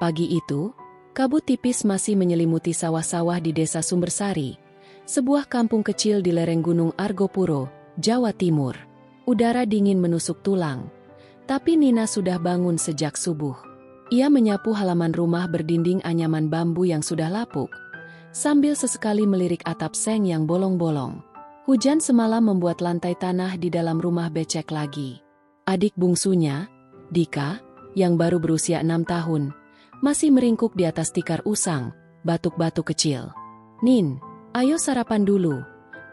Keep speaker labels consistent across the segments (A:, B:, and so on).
A: Pagi itu, kabut tipis masih menyelimuti sawah-sawah di Desa Sumbersari, sebuah kampung kecil di lereng Gunung Argopuro, Jawa Timur. Udara dingin menusuk tulang, tapi Nina sudah bangun sejak subuh. Ia menyapu halaman rumah berdinding anyaman bambu yang sudah lapuk, sambil sesekali melirik atap seng yang bolong-bolong. Hujan semalam membuat lantai tanah di dalam rumah becek lagi. Adik bungsunya, Dika, yang baru berusia 6 tahun, masih meringkuk di atas tikar usang, batuk-batuk kecil. "Nin, ayo sarapan dulu,"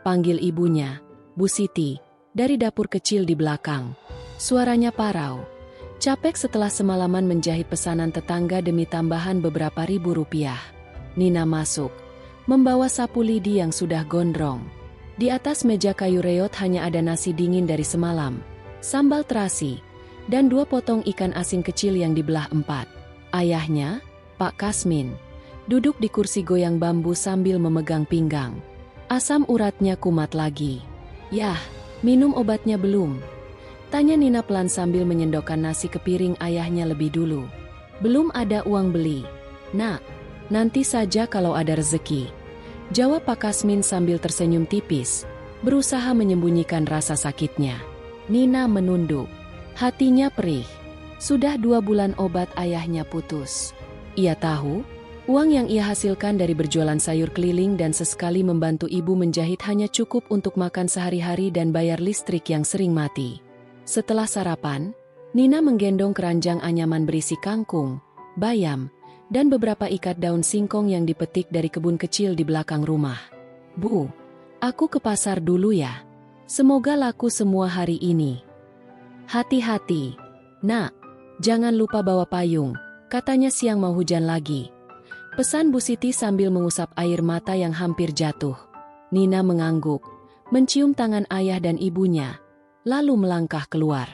A: panggil ibunya, Bu Siti, dari dapur kecil di belakang. Suaranya parau, capek setelah semalaman menjahit pesanan tetangga demi tambahan beberapa ribu rupiah. Nina masuk, membawa sapu lidi yang sudah gondrong. Di atas meja kayu reot hanya ada nasi dingin dari semalam, sambal terasi, dan 2 potong ikan asin kecil yang dibelah 4. Ayahnya, Pak Kasmin, duduk di kursi goyang bambu sambil memegang pinggang. Asam uratnya kumat lagi. "Yah, minum obatnya belum?" tanya Nina pelan sambil menyendokkan nasi ke piring ayahnya lebih dulu. "Belum ada uang beli, Nak. Nanti saja kalau ada rezeki," jawab Pak Kasmin sambil tersenyum tipis, berusaha menyembunyikan rasa sakitnya. Nina menunduk, hatinya perih. Sudah 2 bulan obat ayahnya putus. Ia tahu, uang yang ia hasilkan dari berjualan sayur keliling dan sesekali membantu ibu menjahit hanya cukup untuk makan sehari-hari dan bayar listrik yang sering mati. Setelah sarapan, Nina menggendong keranjang anyaman berisi kangkung, bayam, dan beberapa ikat daun singkong yang dipetik dari kebun kecil di belakang rumah. "Bu, aku ke pasar dulu ya. Semoga laku semua hari ini." "Hati-hati, Nak. Jangan lupa bawa payung, katanya siang mau hujan lagi," pesan Bu Siti sambil mengusap air mata yang hampir jatuh. Nina mengangguk, mencium tangan ayah dan ibunya, lalu melangkah keluar.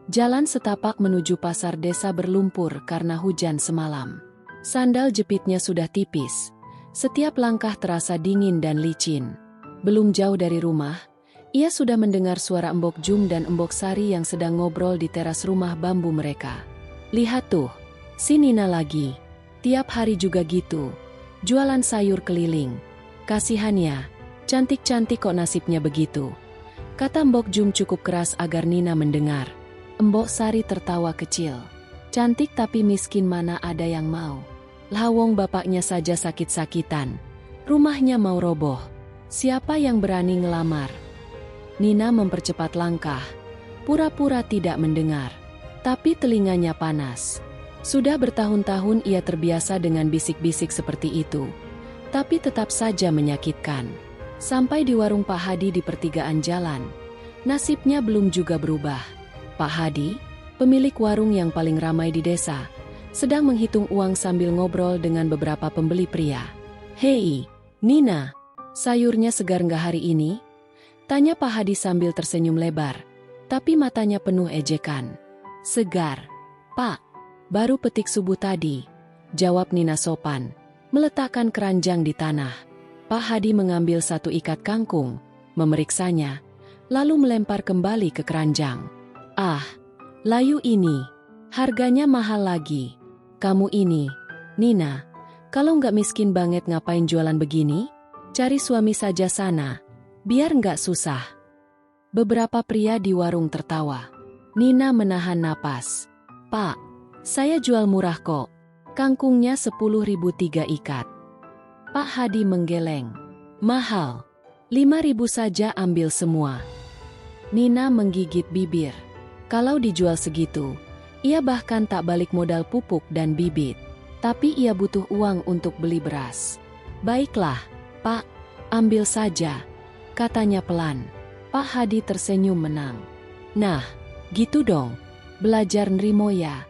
A: Jalan setapak menuju pasar desa berlumpur karena hujan semalam. Sandal jepitnya sudah tipis, setiap langkah terasa dingin dan licin. Belum jauh dari rumah, ia sudah mendengar suara Embok Jum dan Embok Sari yang sedang ngobrol di teras rumah bambu mereka. "Lihat tuh, si Nina lagi. Tiap hari juga gitu. Jualan sayur keliling. Kasihan ya, cantik-cantik kok nasibnya begitu," kata Embok Jum cukup keras agar Nina mendengar. Embok Sari tertawa kecil. "Cantik tapi miskin mana ada yang mau. Lawong bapaknya saja sakit-sakitan. Rumahnya mau roboh. Siapa yang berani ngelamar?" Nina mempercepat langkah, pura-pura tidak mendengar. Tapi telinganya panas. Sudah bertahun-tahun ia terbiasa dengan bisik-bisik seperti itu. Tapi tetap saja menyakitkan. Sampai di warung Pak Hadi di pertigaan jalan. Nasibnya belum juga berubah. Pak Hadi, pemilik warung yang paling ramai di desa, sedang menghitung uang sambil ngobrol dengan beberapa pembeli pria. "Hei, Nina, sayurnya segar nggak hari ini?" tanya Pak Hadi sambil tersenyum lebar, tapi matanya penuh ejekan. "Segar, Pak. Baru petik subuh tadi," jawab Nina sopan, meletakkan keranjang di tanah. Pak Hadi mengambil 1 ikat kangkung, memeriksanya, lalu melempar kembali ke keranjang. "Ah, layu ini. Harganya mahal lagi. Kamu ini, Nina, kalau nggak miskin banget ngapain jualan begini? Cari suami saja sana, biar nggak susah." Beberapa pria di warung tertawa. Nina menahan napas. "Pak, saya jual murah kok. Kangkungnya 10.000 3 ikat." Pak Hadi menggeleng. "Mahal. 5.000 saja ambil semua." Nina menggigit bibir. Kalau dijual segitu, ia bahkan tak balik modal pupuk dan bibit. Tapi ia butuh uang untuk beli beras. "Baiklah, Pak, ambil saja," katanya pelan. Pak Hadi tersenyum menang. "Nah, gitu dong. Belajar nrimo ya,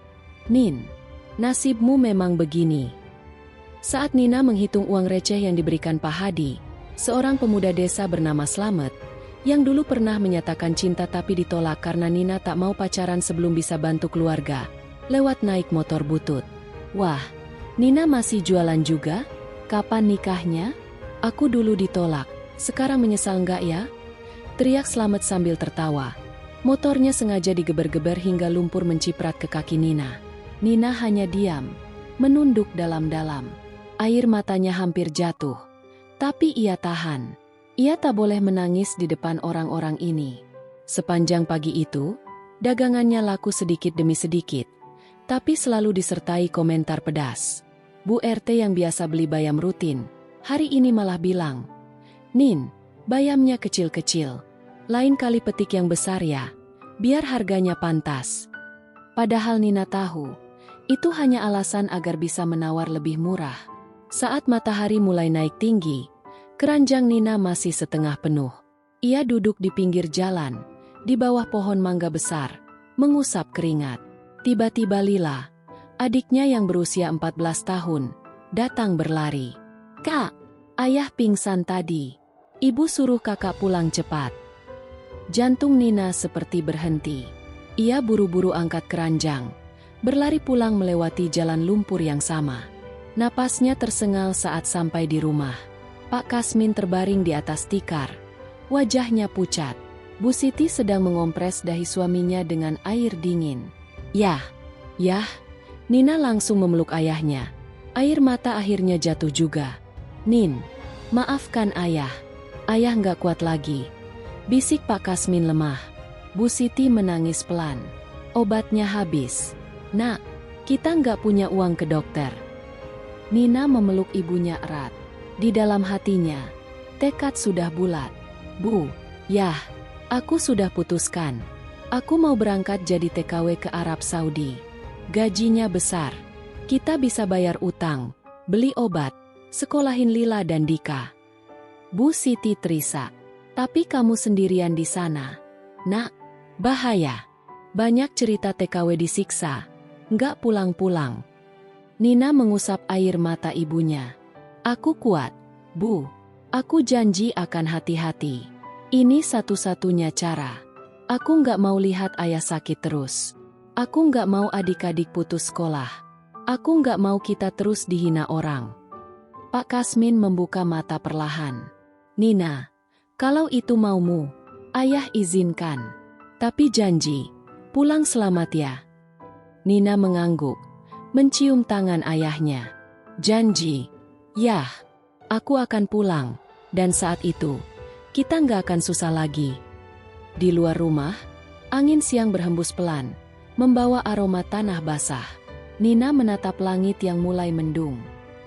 A: Nin. Nasibmu memang begini." Saat Nina menghitung uang receh yang diberikan Pak Hadi, seorang pemuda desa bernama Slamet, yang dulu pernah menyatakan cinta tapi ditolak karena Nina tak mau pacaran sebelum bisa bantu keluarga, lewat naik motor butut. "Wah, Nina masih jualan juga? Kapan nikahnya? Aku dulu ditolak, sekarang menyesal nggak ya?" teriak Slamet sambil tertawa. Motornya sengaja digeber-geber hingga lumpur menciprat ke kaki Nina. Nina hanya diam, menunduk dalam-dalam. Air matanya hampir jatuh. Tapi ia tahan. Ia tak boleh menangis di depan orang-orang ini. Sepanjang pagi itu, dagangannya laku sedikit demi sedikit, tapi selalu disertai komentar pedas. Bu RT yang biasa beli bayam rutin, hari ini malah bilang, "Nin, bayamnya kecil-kecil. Lain kali petik yang besar ya, biar harganya pantas." Padahal Nina tahu, itu hanya alasan agar bisa menawar lebih murah. Saat matahari mulai naik tinggi, keranjang Nina masih setengah penuh. Ia duduk di pinggir jalan, di bawah pohon mangga besar, mengusap keringat. Tiba-tiba Lila, adiknya yang berusia 14 tahun, datang berlari. "Kak, ayah pingsan tadi. Ibu suruh kakak pulang cepat." Jantung Nina seperti berhenti. Ia buru-buru angkat keranjang, berlari pulang melewati jalan lumpur yang sama. Napasnya tersengal saat sampai di rumah. Pak Kasmin terbaring di atas tikar. Wajahnya pucat. Bu Siti sedang mengompres dahi suaminya dengan air dingin. Yah, Nina langsung memeluk ayahnya. Air mata akhirnya jatuh juga. "Nin, maafkan ayah. Ayah nggak kuat lagi," bisik Pak Kasmin lemah. Bu Siti menangis pelan. "Obatnya habis. Nak, kita nggak punya uang ke dokter." Nina memeluk ibunya erat. Di dalam hatinya, tekad sudah bulat. "Bu, yah, aku sudah putuskan. Aku mau berangkat jadi TKW ke Arab Saudi. Gajinya besar. Kita bisa bayar utang, beli obat, sekolahin Lila dan Dika." Bu Siti terisak. "Tapi kamu sendirian di sana. Nak, bahaya. Banyak cerita TKW disiksa, nggak pulang-pulang." Nina mengusap air mata ibunya. "Aku kuat, Bu. Aku janji akan hati-hati. Ini satu-satunya cara. Aku nggak mau lihat ayah sakit terus. Aku nggak mau adik-adik putus sekolah. Aku nggak mau kita terus dihina orang." Pak Kasmin membuka mata perlahan. "Nina, kalau itu maumu, ayah izinkan. Tapi janji, pulang selamat ya." Nina mengangguk, mencium tangan ayahnya. "Janji, yah, aku akan pulang, dan saat itu, kita nggak akan susah lagi." Di luar rumah, angin siang berhembus pelan, membawa aroma tanah basah. Nina menatap langit yang mulai mendung.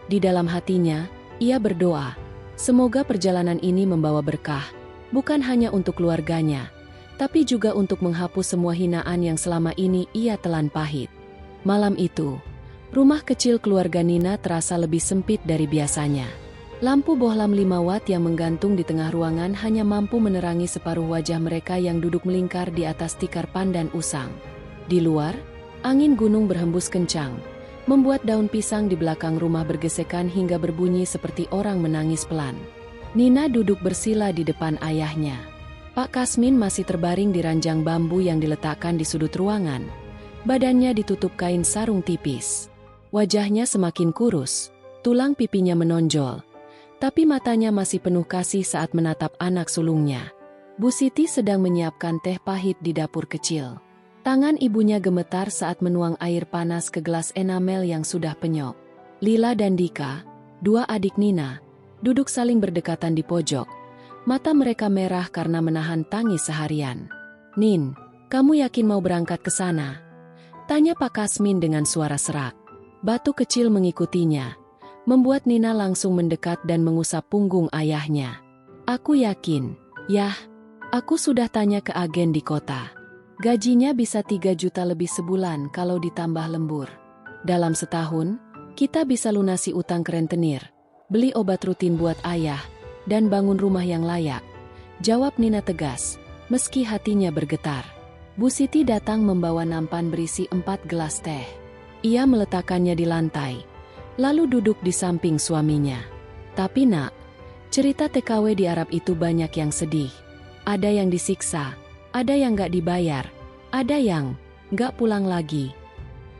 A: Di dalam hatinya, ia berdoa, semoga perjalanan ini membawa berkah, bukan hanya untuk keluarganya, tapi juga untuk menghapus semua hinaan yang selama ini ia telan pahit. Malam itu, rumah kecil keluarga Nina terasa lebih sempit dari biasanya. Lampu bohlam 5 watt yang menggantung di tengah ruangan hanya mampu menerangi separuh wajah mereka yang duduk melingkar di atas tikar pandan usang. Di luar, angin gunung berhembus kencang, membuat daun pisang di belakang rumah bergesekan hingga berbunyi seperti orang menangis pelan. Nina duduk bersila di depan ayahnya. Pak Kasmin masih terbaring di ranjang bambu yang diletakkan di sudut ruangan. Badannya ditutup kain sarung tipis. Wajahnya semakin kurus, tulang pipinya menonjol, tapi matanya masih penuh kasih saat menatap anak sulungnya. Bu Siti sedang menyiapkan teh pahit di dapur kecil. Tangan ibunya gemetar saat menuang air panas ke gelas enamel yang sudah penyok. Lila dan Dika, 2 adik Nina, duduk saling berdekatan di pojok. Mata mereka merah karena menahan tangis seharian. "Nin, kamu yakin mau berangkat ke sana?" tanya Pak Kasmin dengan suara serak. Batu kecil mengikutinya, membuat Nina langsung mendekat dan mengusap punggung ayahnya. "Aku yakin, yah. Aku sudah tanya ke agen di kota. Gajinya bisa 3 juta lebih sebulan kalau ditambah lembur. Dalam setahun, kita bisa lunasi utang ke rentenir, beli obat rutin buat ayah, dan bangun rumah yang layak," jawab Nina tegas, meski hatinya bergetar. Bu Siti datang membawa nampan berisi 4 gelas teh. Ia meletakkannya di lantai, lalu duduk di samping suaminya. "Tapi nak, cerita TKW di Arab itu banyak yang sedih. Ada yang disiksa, ada yang gak dibayar, ada yang gak pulang lagi."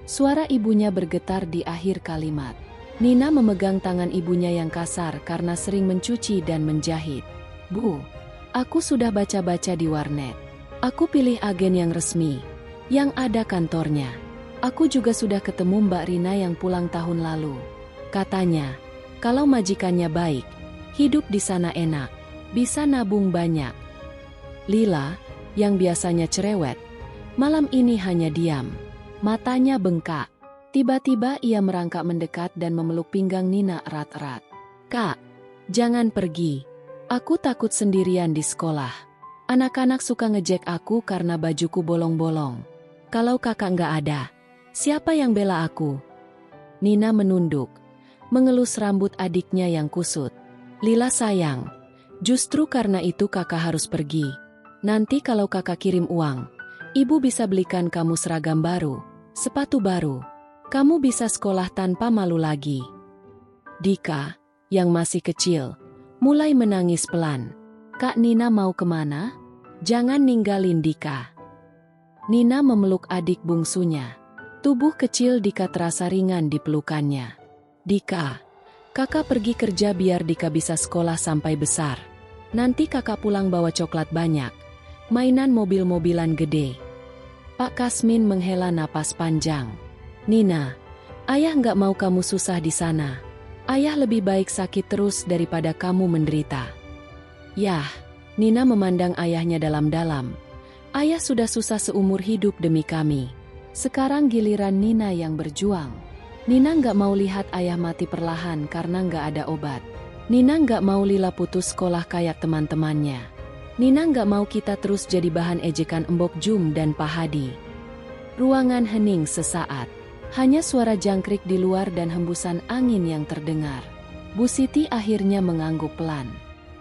A: Suara ibunya bergetar di akhir kalimat. Nina memegang tangan ibunya yang kasar karena sering mencuci dan menjahit. "Bu, aku sudah baca-baca di warnet. Aku pilih agen yang resmi, yang ada kantornya. Aku juga sudah ketemu Mbak Rina yang pulang tahun lalu. Katanya, kalau majikannya baik, hidup di sana enak, bisa nabung banyak. Lila, yang biasanya cerewet, malam ini hanya diam. Matanya bengkak. Tiba-tiba ia merangkak mendekat dan memeluk pinggang Nina erat-erat. "Kak, jangan pergi. Aku takut sendirian di sekolah. Anak-anak suka ngejek aku karena bajuku bolong-bolong. Kalau kakak nggak ada, siapa yang bela aku?" Nina menunduk, mengelus rambut adiknya yang kusut. "Lila sayang, justru karena itu kakak harus pergi. Nanti kalau kakak kirim uang, ibu bisa belikan kamu seragam baru, sepatu baru. Kamu bisa sekolah tanpa malu lagi." Dika, yang masih kecil, mulai menangis pelan. "Kak, Nina mau kemana? Jangan ninggalin Dika." Nina memeluk adik bungsunya. Tubuh kecil Dika terasa ringan di pelukannya. "Dika, kakak pergi kerja biar Dika bisa sekolah sampai besar. Nanti kakak pulang bawa coklat banyak, mainan mobil-mobilan gede." Pak Kasmin menghela napas panjang. "Nina, ayah nggak mau kamu susah di sana. Ayah lebih baik sakit terus daripada kamu menderita." "Yah," Nina memandang ayahnya dalam-dalam. "Ayah sudah susah seumur hidup demi kami. Sekarang giliran Nina yang berjuang." Nina nggak mau lihat ayah mati perlahan karena nggak ada obat. Nina nggak mau Lila putus sekolah kayak teman-temannya. Nina nggak mau kita terus jadi bahan ejekan Mbok Jum dan Pak Hadi. Ruangan hening sesaat. Hanya suara jangkrik di luar dan hembusan angin yang terdengar. Bu Siti akhirnya mengangguk pelan.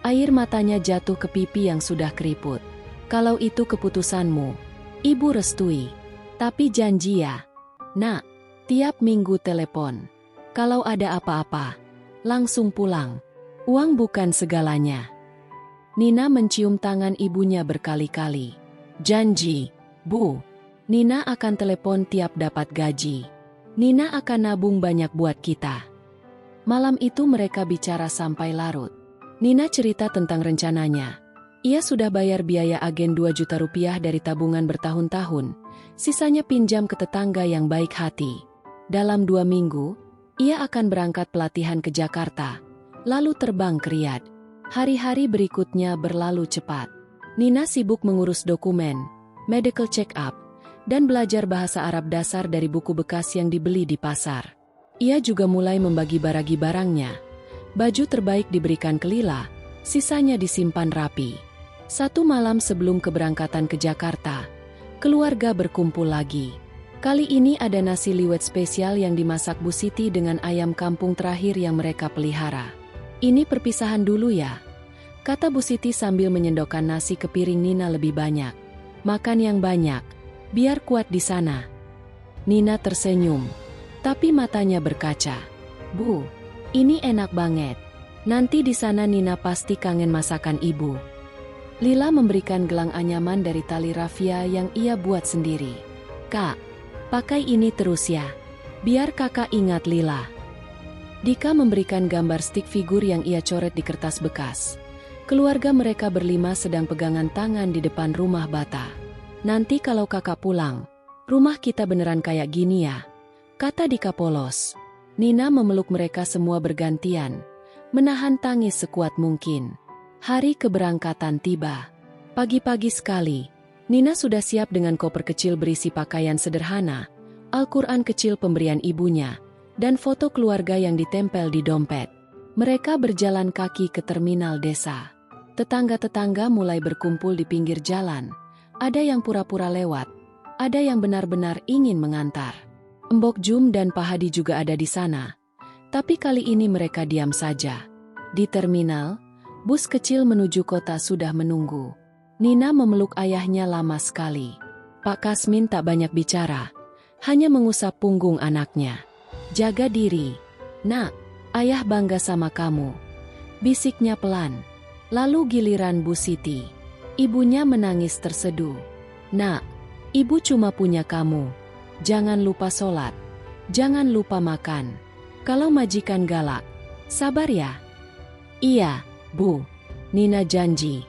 A: Air matanya jatuh ke pipi yang sudah keriput. "Kalau itu keputusanmu, Ibu restui. Tapi janji ya, Nak, tiap minggu telepon. Kalau ada apa-apa, langsung pulang. Uang bukan segalanya." Nina mencium tangan ibunya berkali-kali. "Janji, Bu. Nina akan telepon tiap dapat gaji. Nina akan nabung banyak buat kita." Malam itu mereka bicara sampai larut. Nina cerita tentang rencananya. Ia sudah bayar biaya agen 2 juta rupiah dari tabungan bertahun-tahun, sisanya pinjam ke tetangga yang baik hati. Dalam 2 minggu, ia akan berangkat pelatihan ke Jakarta, lalu terbang ke Riyadh. Hari-hari berikutnya berlalu cepat. Nina sibuk mengurus dokumen, medical check-up, dan belajar bahasa Arab dasar dari buku bekas yang dibeli di pasar. Ia juga mulai membagi barangnya. Baju terbaik diberikan ke Lila, sisanya disimpan rapi. Satu malam sebelum keberangkatan ke Jakarta, keluarga berkumpul lagi. Kali ini ada nasi liwet spesial yang dimasak Bu Siti dengan ayam kampung terakhir yang mereka pelihara. "Ini perpisahan dulu ya," kata Bu Siti sambil menyendokkan nasi ke piring Nina lebih banyak. "Makan yang banyak, biar kuat di sana." Nina tersenyum, tapi matanya berkaca. "Bu, ini enak banget. Nanti di sana Nina pasti kangen masakan ibu." Lila memberikan gelang anyaman dari tali raffia yang ia buat sendiri. "Kak, pakai ini terus ya, biar kakak ingat Lila." Dika memberikan gambar stick figur yang ia coret di kertas bekas. Keluarga mereka berlima sedang pegangan tangan di depan rumah bata. "Nanti kalau kakak pulang, rumah kita beneran kayak gini ya," kata Dika polos. Nina memeluk mereka semua bergantian, menahan tangis sekuat mungkin. Hari keberangkatan tiba. Pagi-pagi sekali, Nina sudah siap dengan koper kecil berisi pakaian sederhana, Al-Quran kecil pemberian ibunya, dan foto keluarga yang ditempel di dompet. Mereka berjalan kaki ke terminal desa. Tetangga-tetangga mulai berkumpul di pinggir jalan. Ada yang pura-pura lewat, ada yang benar-benar ingin mengantar. Mbok Jum dan Pak Hadi juga ada di sana. Tapi kali ini mereka diam saja. Di terminal, bus kecil menuju kota sudah menunggu. Nina memeluk ayahnya lama sekali. Pak Kasmin tak banyak bicara, hanya mengusap punggung anaknya. "Jaga diri, Nak, ayah bangga sama kamu," bisiknya pelan. Lalu giliran Bu Siti. Ibunya menangis terseduh. "Nak, ibu cuma punya kamu. Jangan lupa sholat. Jangan lupa makan. Kalau majikan galak, sabar ya." "Iya, Bu," Nina janji.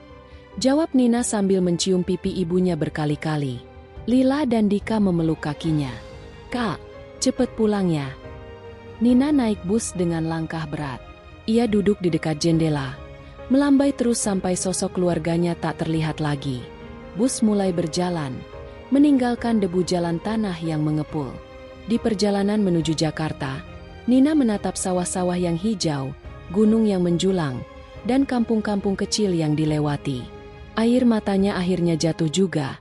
A: Jawab Nina sambil mencium pipi ibunya berkali-kali. Lila dan Dika memeluk kakinya. Kak, cepet pulang ya. Nina naik bus dengan langkah berat. Ia duduk di dekat jendela, melambai terus sampai sosok keluarganya tak terlihat lagi. Bus mulai berjalan, meninggalkan debu jalan tanah yang mengepul. Di perjalanan menuju Jakarta, Nina menatap sawah-sawah yang hijau, gunung yang menjulang, dan kampung-kampung kecil yang dilewati. Air matanya akhirnya jatuh juga,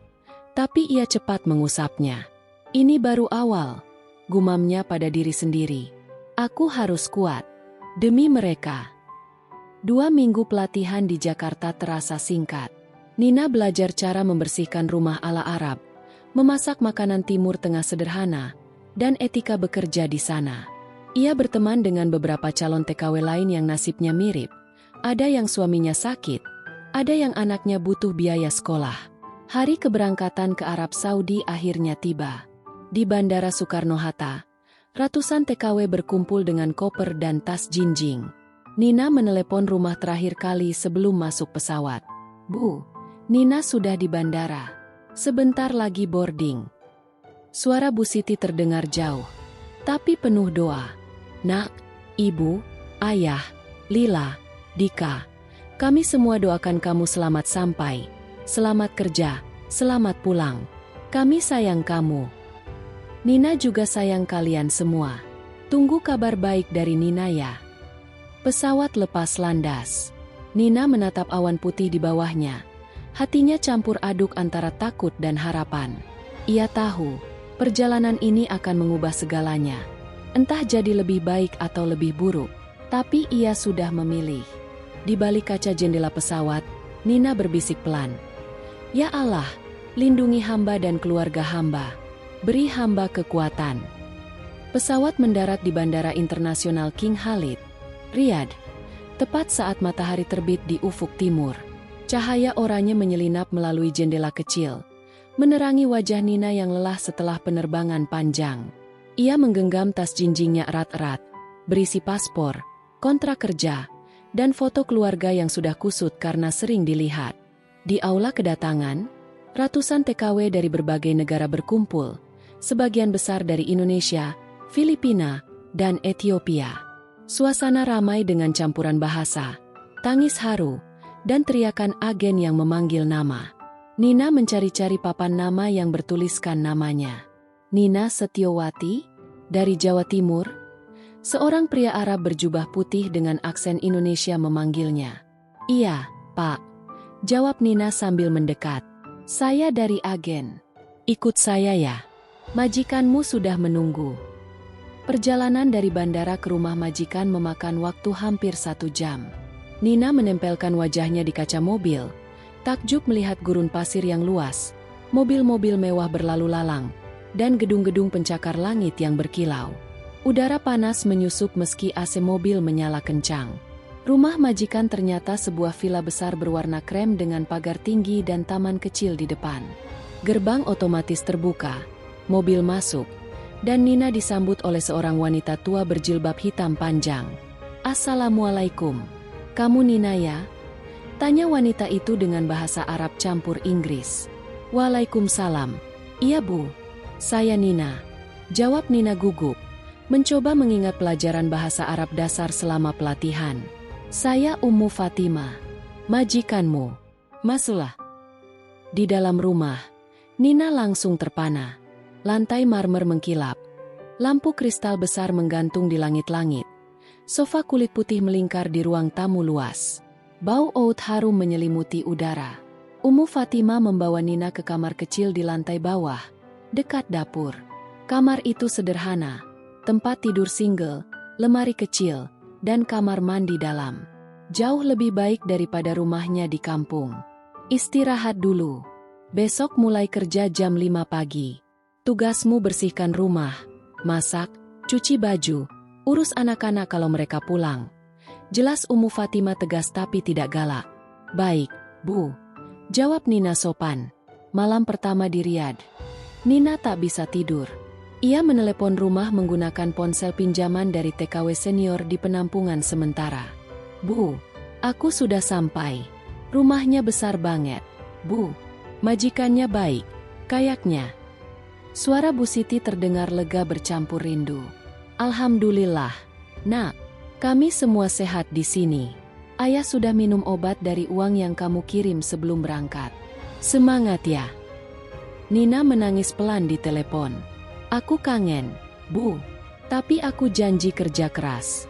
A: tapi ia cepat mengusapnya. Ini baru awal, gumamnya pada diri sendiri. Aku harus kuat. Demi mereka. 2 minggu pelatihan di Jakarta terasa singkat. Nina belajar cara membersihkan rumah ala Arab, memasak makanan Timur Tengah sederhana, dan etika bekerja di sana. Ia berteman dengan beberapa calon TKW lain yang nasibnya mirip. Ada yang suaminya sakit, ada yang anaknya butuh biaya sekolah. Hari keberangkatan ke Arab Saudi akhirnya tiba. Di Bandara Soekarno-Hatta, ratusan TKW berkumpul dengan koper dan tas jinjing. Nina menelepon rumah terakhir kali sebelum masuk pesawat. Bu, Nina sudah di bandara. Sebentar lagi boarding. Suara Bu Siti terdengar jauh, tapi penuh doa. Nak, Ibu, Ayah, Lila, Dika, kami semua doakan kamu selamat sampai. Selamat kerja, selamat pulang. Kami sayang kamu. Nina juga sayang kalian semua. Tunggu kabar baik dari Nina ya. Pesawat lepas landas. Nina menatap awan putih di bawahnya. Hatinya campur aduk antara takut dan harapan. Ia tahu, perjalanan ini akan mengubah segalanya. Entah jadi lebih baik atau lebih buruk, tapi ia sudah memilih. Di balik kaca jendela pesawat, Nina berbisik pelan. Ya Allah, lindungi hamba dan keluarga hamba. Beri hamba kekuatan. Pesawat mendarat di Bandara Internasional King Khalid, Riyadh. Tepat saat matahari terbit di ufuk timur. Cahaya oranye menyelinap melalui jendela kecil, menerangi wajah Nina yang lelah setelah penerbangan panjang. Ia menggenggam tas jinjingnya erat-erat, berisi paspor, kontrak kerja, dan foto keluarga yang sudah kusut karena sering dilihat. Di aula kedatangan, ratusan TKW dari berbagai negara berkumpul, sebagian besar dari Indonesia, Filipina, dan Ethiopia. Suasana ramai dengan campuran bahasa, tangis haru, dan teriakan agen yang memanggil nama. Nina mencari-cari papan nama yang bertuliskan namanya. Nina Setiawati, dari Jawa Timur. Seorang pria Arab berjubah putih dengan aksen Indonesia memanggilnya. Iya, Pak. Jawab Nina sambil mendekat. Saya dari agen. Ikut saya ya. Majikanmu sudah menunggu. Perjalanan dari bandara ke rumah majikan memakan waktu hampir 1 jam. Nina menempelkan wajahnya di kaca mobil, takjub melihat gurun pasir yang luas, mobil-mobil mewah berlalu lalang, dan gedung-gedung pencakar langit yang berkilau. Udara panas menyusup meski AC mobil menyala kencang. Rumah majikan ternyata sebuah villa besar berwarna krem dengan pagar tinggi dan taman kecil di depan. Gerbang otomatis terbuka, mobil masuk, dan Nina disambut oleh seorang wanita tua berjilbab hitam panjang. Assalamualaikum. Kamu Nina ya? Tanya wanita itu dengan bahasa Arab campur Inggris. Waalaikumsalam. Iya Bu, saya Nina. Jawab Nina gugup, mencoba mengingat pelajaran bahasa Arab dasar selama pelatihan. Saya Ummu Fatimah, majikanmu. Masuklah. Di dalam rumah, Nina langsung terpana. Lantai marmer mengkilap. Lampu kristal besar menggantung di langit-langit. Sofa kulit putih melingkar di ruang tamu luas. Bau oud harum menyelimuti udara. Ummu Fatimah membawa Nina ke kamar kecil di lantai bawah, dekat dapur. Kamar itu sederhana, tempat tidur single, lemari kecil, dan kamar mandi dalam. Jauh lebih baik daripada rumahnya di kampung. Istirahat dulu. Besok mulai kerja jam 5 pagi. Tugasmu bersihkan rumah, masak, cuci baju, urus anak-anak kalau mereka pulang. Jelas Ummu Fatimah tegas tapi tidak galak. Baik, Bu. Jawab Nina sopan. Malam pertama di Riyadh. Nina tak bisa tidur. Ia menelepon rumah menggunakan ponsel pinjaman dari TKW senior di penampungan sementara. Bu, aku sudah sampai. Rumahnya besar banget. Bu, majikannya baik, kayaknya. Suara Bu Siti terdengar lega bercampur rindu. Alhamdulillah, Nak. Kami semua sehat di sini. Ayah sudah minum obat dari uang yang kamu kirim sebelum berangkat. Semangat ya. Nina menangis pelan di telepon. Aku kangen, Bu. Tapi aku janji kerja keras.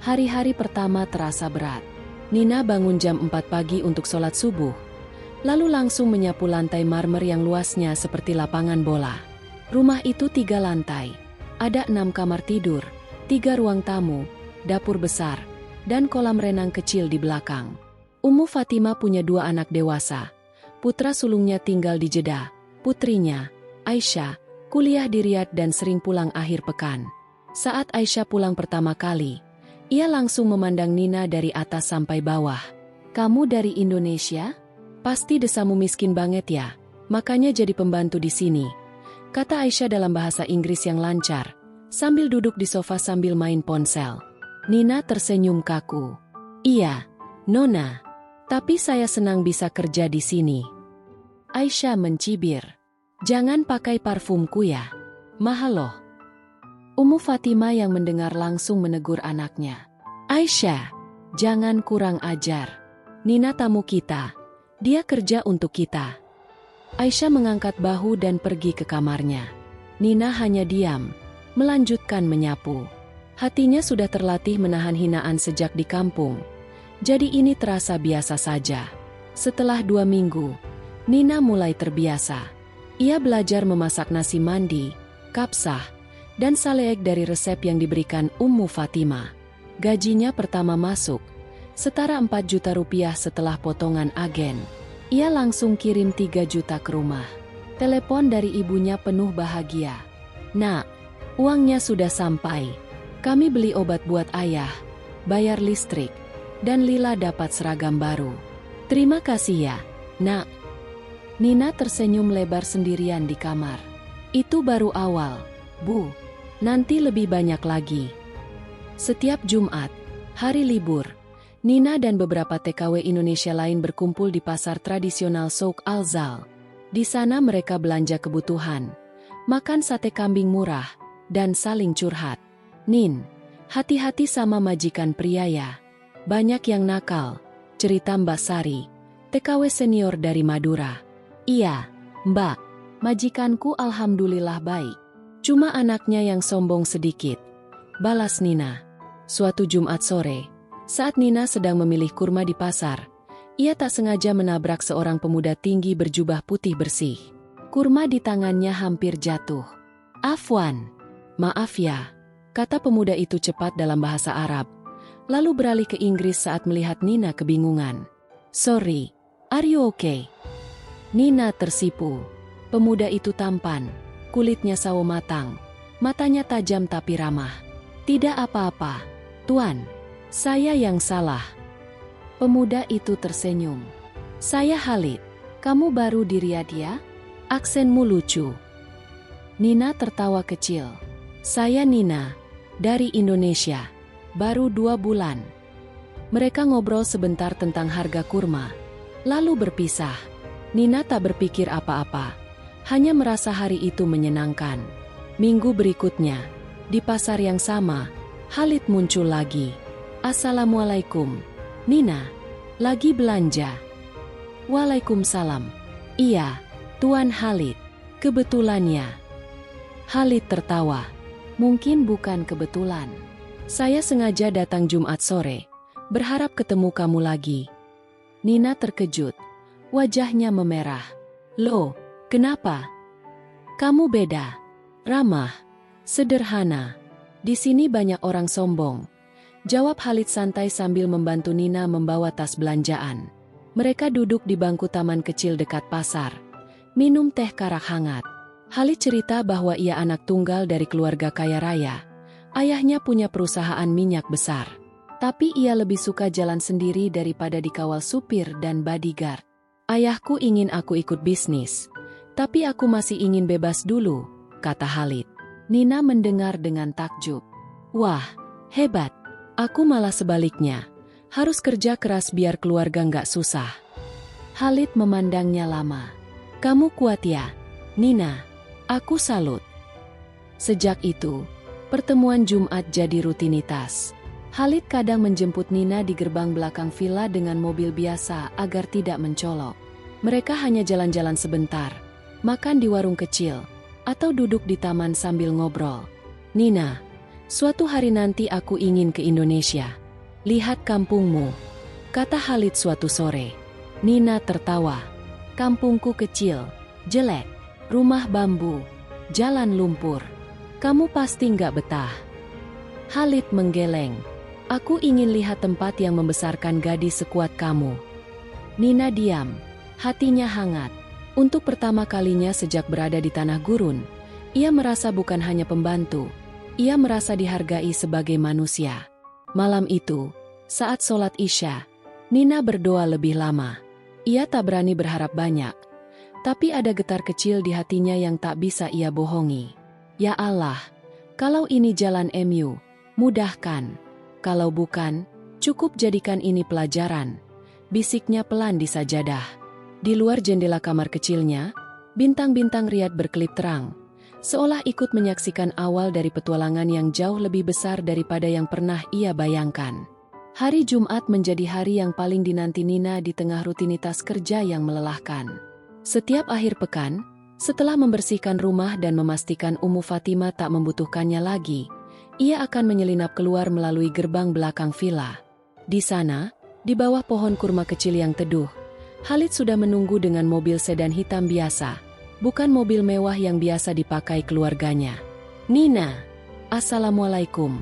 A: Hari-hari pertama terasa berat. Nina bangun jam 4 pagi untuk sholat subuh. Lalu langsung menyapu lantai marmer yang luasnya seperti lapangan bola. Rumah itu 3 lantai. Ada 6 kamar tidur, 3 ruang tamu, dapur besar, dan kolam renang kecil di belakang. Ummu Fatimah punya 2 anak dewasa. Putra sulungnya tinggal di Jeddah. Putrinya, Aisyah, kuliah di Riyadh dan sering pulang akhir pekan. Saat Aisyah pulang pertama kali, ia langsung memandang Nina dari atas sampai bawah. Kamu dari Indonesia? Pasti desamu miskin banget ya, makanya jadi pembantu di sini, kata Aisyah dalam bahasa Inggris yang lancar, sambil duduk di sofa sambil main ponsel. Nina tersenyum kaku. Iya, Nona. Tapi saya senang bisa kerja di sini. Aisyah mencibir. Jangan pakai parfumku ya. Mahal loh. Ummu Fatimah yang mendengar langsung menegur anaknya. Aisyah, jangan kurang ajar. Nina tamu kita. Dia kerja untuk kita. Aisyah mengangkat bahu dan pergi ke kamarnya. Nina hanya diam, melanjutkan menyapu. Hatinya sudah terlatih menahan hinaan sejak di kampung. Jadi ini terasa biasa saja. Setelah 2 minggu, Nina mulai terbiasa. Ia belajar memasak nasi mandi, kapsah, dan salek dari resep yang diberikan Ummu Fatimah. Gajinya pertama masuk, setara 4 juta rupiah setelah potongan agen. Ia langsung kirim 3 juta ke rumah. Telepon dari ibunya penuh bahagia. Nak, uangnya sudah sampai. Kami beli obat buat ayah, bayar listrik, dan Lila dapat seragam baru. Terima kasih ya, Nak. Nina tersenyum lebar sendirian di kamar. Itu baru awal, Bu. Nanti lebih banyak lagi. Setiap Jumat, hari libur, Nina dan beberapa TKW Indonesia lain berkumpul di pasar tradisional Souk Al-Zal. Di sana mereka belanja kebutuhan, makan sate kambing murah, dan saling curhat. Nin, hati-hati sama majikan pria ya. Banyak yang nakal, cerita Mbak Sari, TKW senior dari Madura. Iya, Mbak, majikanku alhamdulillah baik. Cuma anaknya yang sombong sedikit, balas Nina. Suatu Jumat sore, saat Nina sedang memilih kurma di pasar, ia tak sengaja menabrak seorang pemuda tinggi berjubah putih bersih. Kurma di tangannya hampir jatuh. Afwan, maaf ya, kata pemuda itu cepat dalam bahasa Arab, lalu beralih ke Inggris saat melihat Nina kebingungan. Sorry, are you okay? Nina tersipu. Pemuda itu tampan, kulitnya sawo matang, matanya tajam tapi ramah. Tidak apa-apa, Tuan. Saya yang salah. Pemuda itu tersenyum. Saya Khalid. Kamu baru di Riyadh ya? Aksenmu lucu. Nina tertawa kecil. Saya Nina, dari Indonesia. Baru 2 bulan. Mereka ngobrol sebentar tentang harga kurma, lalu berpisah. Nina tak berpikir apa-apa, hanya merasa hari itu menyenangkan. Minggu berikutnya, di pasar yang sama, Khalid muncul lagi. Assalamualaikum, Nina. Lagi belanja? Waalaikumsalam. Iya, Tuan Khalid. Kebetulannya. Khalid tertawa. Mungkin bukan kebetulan. Saya sengaja datang Jumat sore, berharap ketemu kamu lagi. Nina terkejut. Wajahnya memerah. Loh, kenapa? Kamu beda. Ramah. Sederhana. Di sini banyak orang sombong. Jawab Khalid santai sambil membantu Nina membawa tas belanjaan. Mereka duduk di bangku taman kecil dekat pasar. Minum teh karak hangat. Khalid cerita bahwa ia anak tunggal dari keluarga kaya raya. Ayahnya punya perusahaan minyak besar. Tapi ia lebih suka jalan sendiri daripada dikawal supir dan bodyguard. Ayahku ingin aku ikut bisnis. Tapi aku masih ingin bebas dulu, kata Khalid. Nina mendengar dengan takjub. Wah, hebat. Aku malah sebaliknya. Harus kerja keras biar keluarga nggak susah. Khalid memandangnya lama. Kamu kuat ya, Nina. Aku salut. Sejak itu, pertemuan Jumat jadi rutinitas. Khalid kadang menjemput Nina di gerbang belakang villa dengan mobil biasa agar tidak mencolok. Mereka hanya jalan-jalan sebentar, makan di warung kecil, atau duduk di taman sambil ngobrol. Nina, suatu hari nanti aku ingin ke Indonesia. Lihat kampungmu, kata Khalid suatu sore. Nina tertawa. Kampungku kecil, jelek, rumah bambu, jalan lumpur. Kamu pasti nggak betah. Khalid menggeleng. Aku ingin lihat tempat yang membesarkan gadis sekuat kamu. Nina diam. Hatinya hangat. Untuk pertama kalinya sejak berada di tanah gurun, ia merasa bukan hanya pembantu, ia merasa dihargai sebagai manusia. Malam itu, saat sholat Isya, Nina berdoa lebih lama. Ia tak berani berharap banyak, tapi ada getar kecil di hatinya yang tak bisa ia bohongi. Ya Allah, kalau ini jalan MU, mudahkan. Kalau bukan, cukup jadikan ini pelajaran. Bisiknya pelan di sajadah. Di luar jendela kamar kecilnya, bintang-bintang Riyadh berkelip terang, seolah ikut menyaksikan awal dari petualangan yang jauh lebih besar daripada yang pernah ia bayangkan. Hari Jumat menjadi hari yang paling dinanti Nina di tengah rutinitas kerja yang melelahkan. Setiap akhir pekan, setelah membersihkan rumah dan memastikan Ummu Fatimah tak membutuhkannya lagi, ia akan menyelinap keluar melalui gerbang belakang villa. Di sana, di bawah pohon kurma kecil yang teduh, Khalid sudah menunggu dengan mobil sedan hitam biasa, bukan mobil mewah yang biasa dipakai keluarganya. Nina, Assalamualaikum.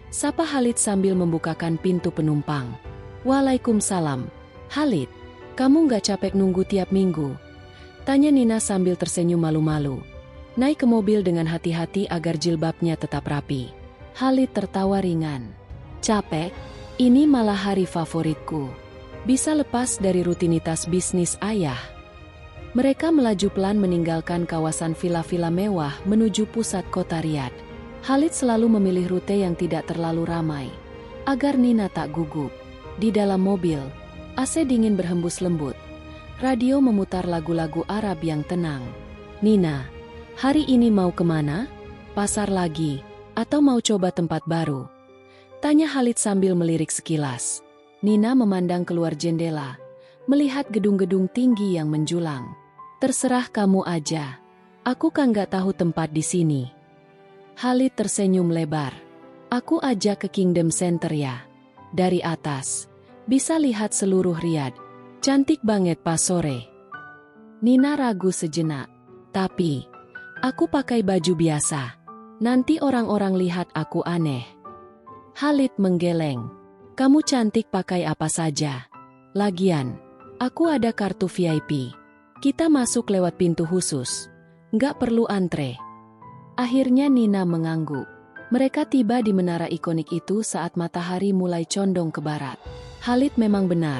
A: Sapa Khalid sambil membukakan pintu penumpang. Waalaikumsalam. Khalid, kamu nggak capek nunggu tiap minggu? Tanya Nina sambil tersenyum malu-malu. Naik ke mobil dengan hati-hati agar jilbabnya tetap rapi. Khalid tertawa ringan. Capek? Ini malah hari favoritku. Bisa lepas dari rutinitas bisnis ayah. Mereka melaju pelan meninggalkan kawasan villa-villa mewah menuju pusat kota Riyadh. Khalid selalu memilih rute yang tidak terlalu ramai, agar Nina tak gugup. Di dalam mobil, AC dingin berhembus lembut. Radio memutar lagu-lagu Arab yang tenang. Nina, hari ini mau kemana? Pasar lagi? Atau mau coba tempat baru? Tanya Khalid sambil melirik sekilas. Nina memandang keluar jendela, melihat gedung-gedung tinggi yang menjulang. Terserah kamu aja. Aku kan gak tahu tempat di sini. Khalid tersenyum lebar. Aku ajak ke Kingdom Center ya. Dari atas, bisa lihat seluruh Riyadh. Cantik banget pas sore. Nina ragu sejenak. Tapi, aku pakai baju biasa. Nanti orang-orang lihat aku aneh. Khalid menggeleng. Kamu cantik pakai apa saja. Lagian, aku ada kartu VIP. Kita masuk lewat pintu khusus. Nggak perlu antre. Akhirnya Nina mengangguk. Mereka tiba di menara ikonik itu saat matahari mulai condong ke barat. Khalid memang benar.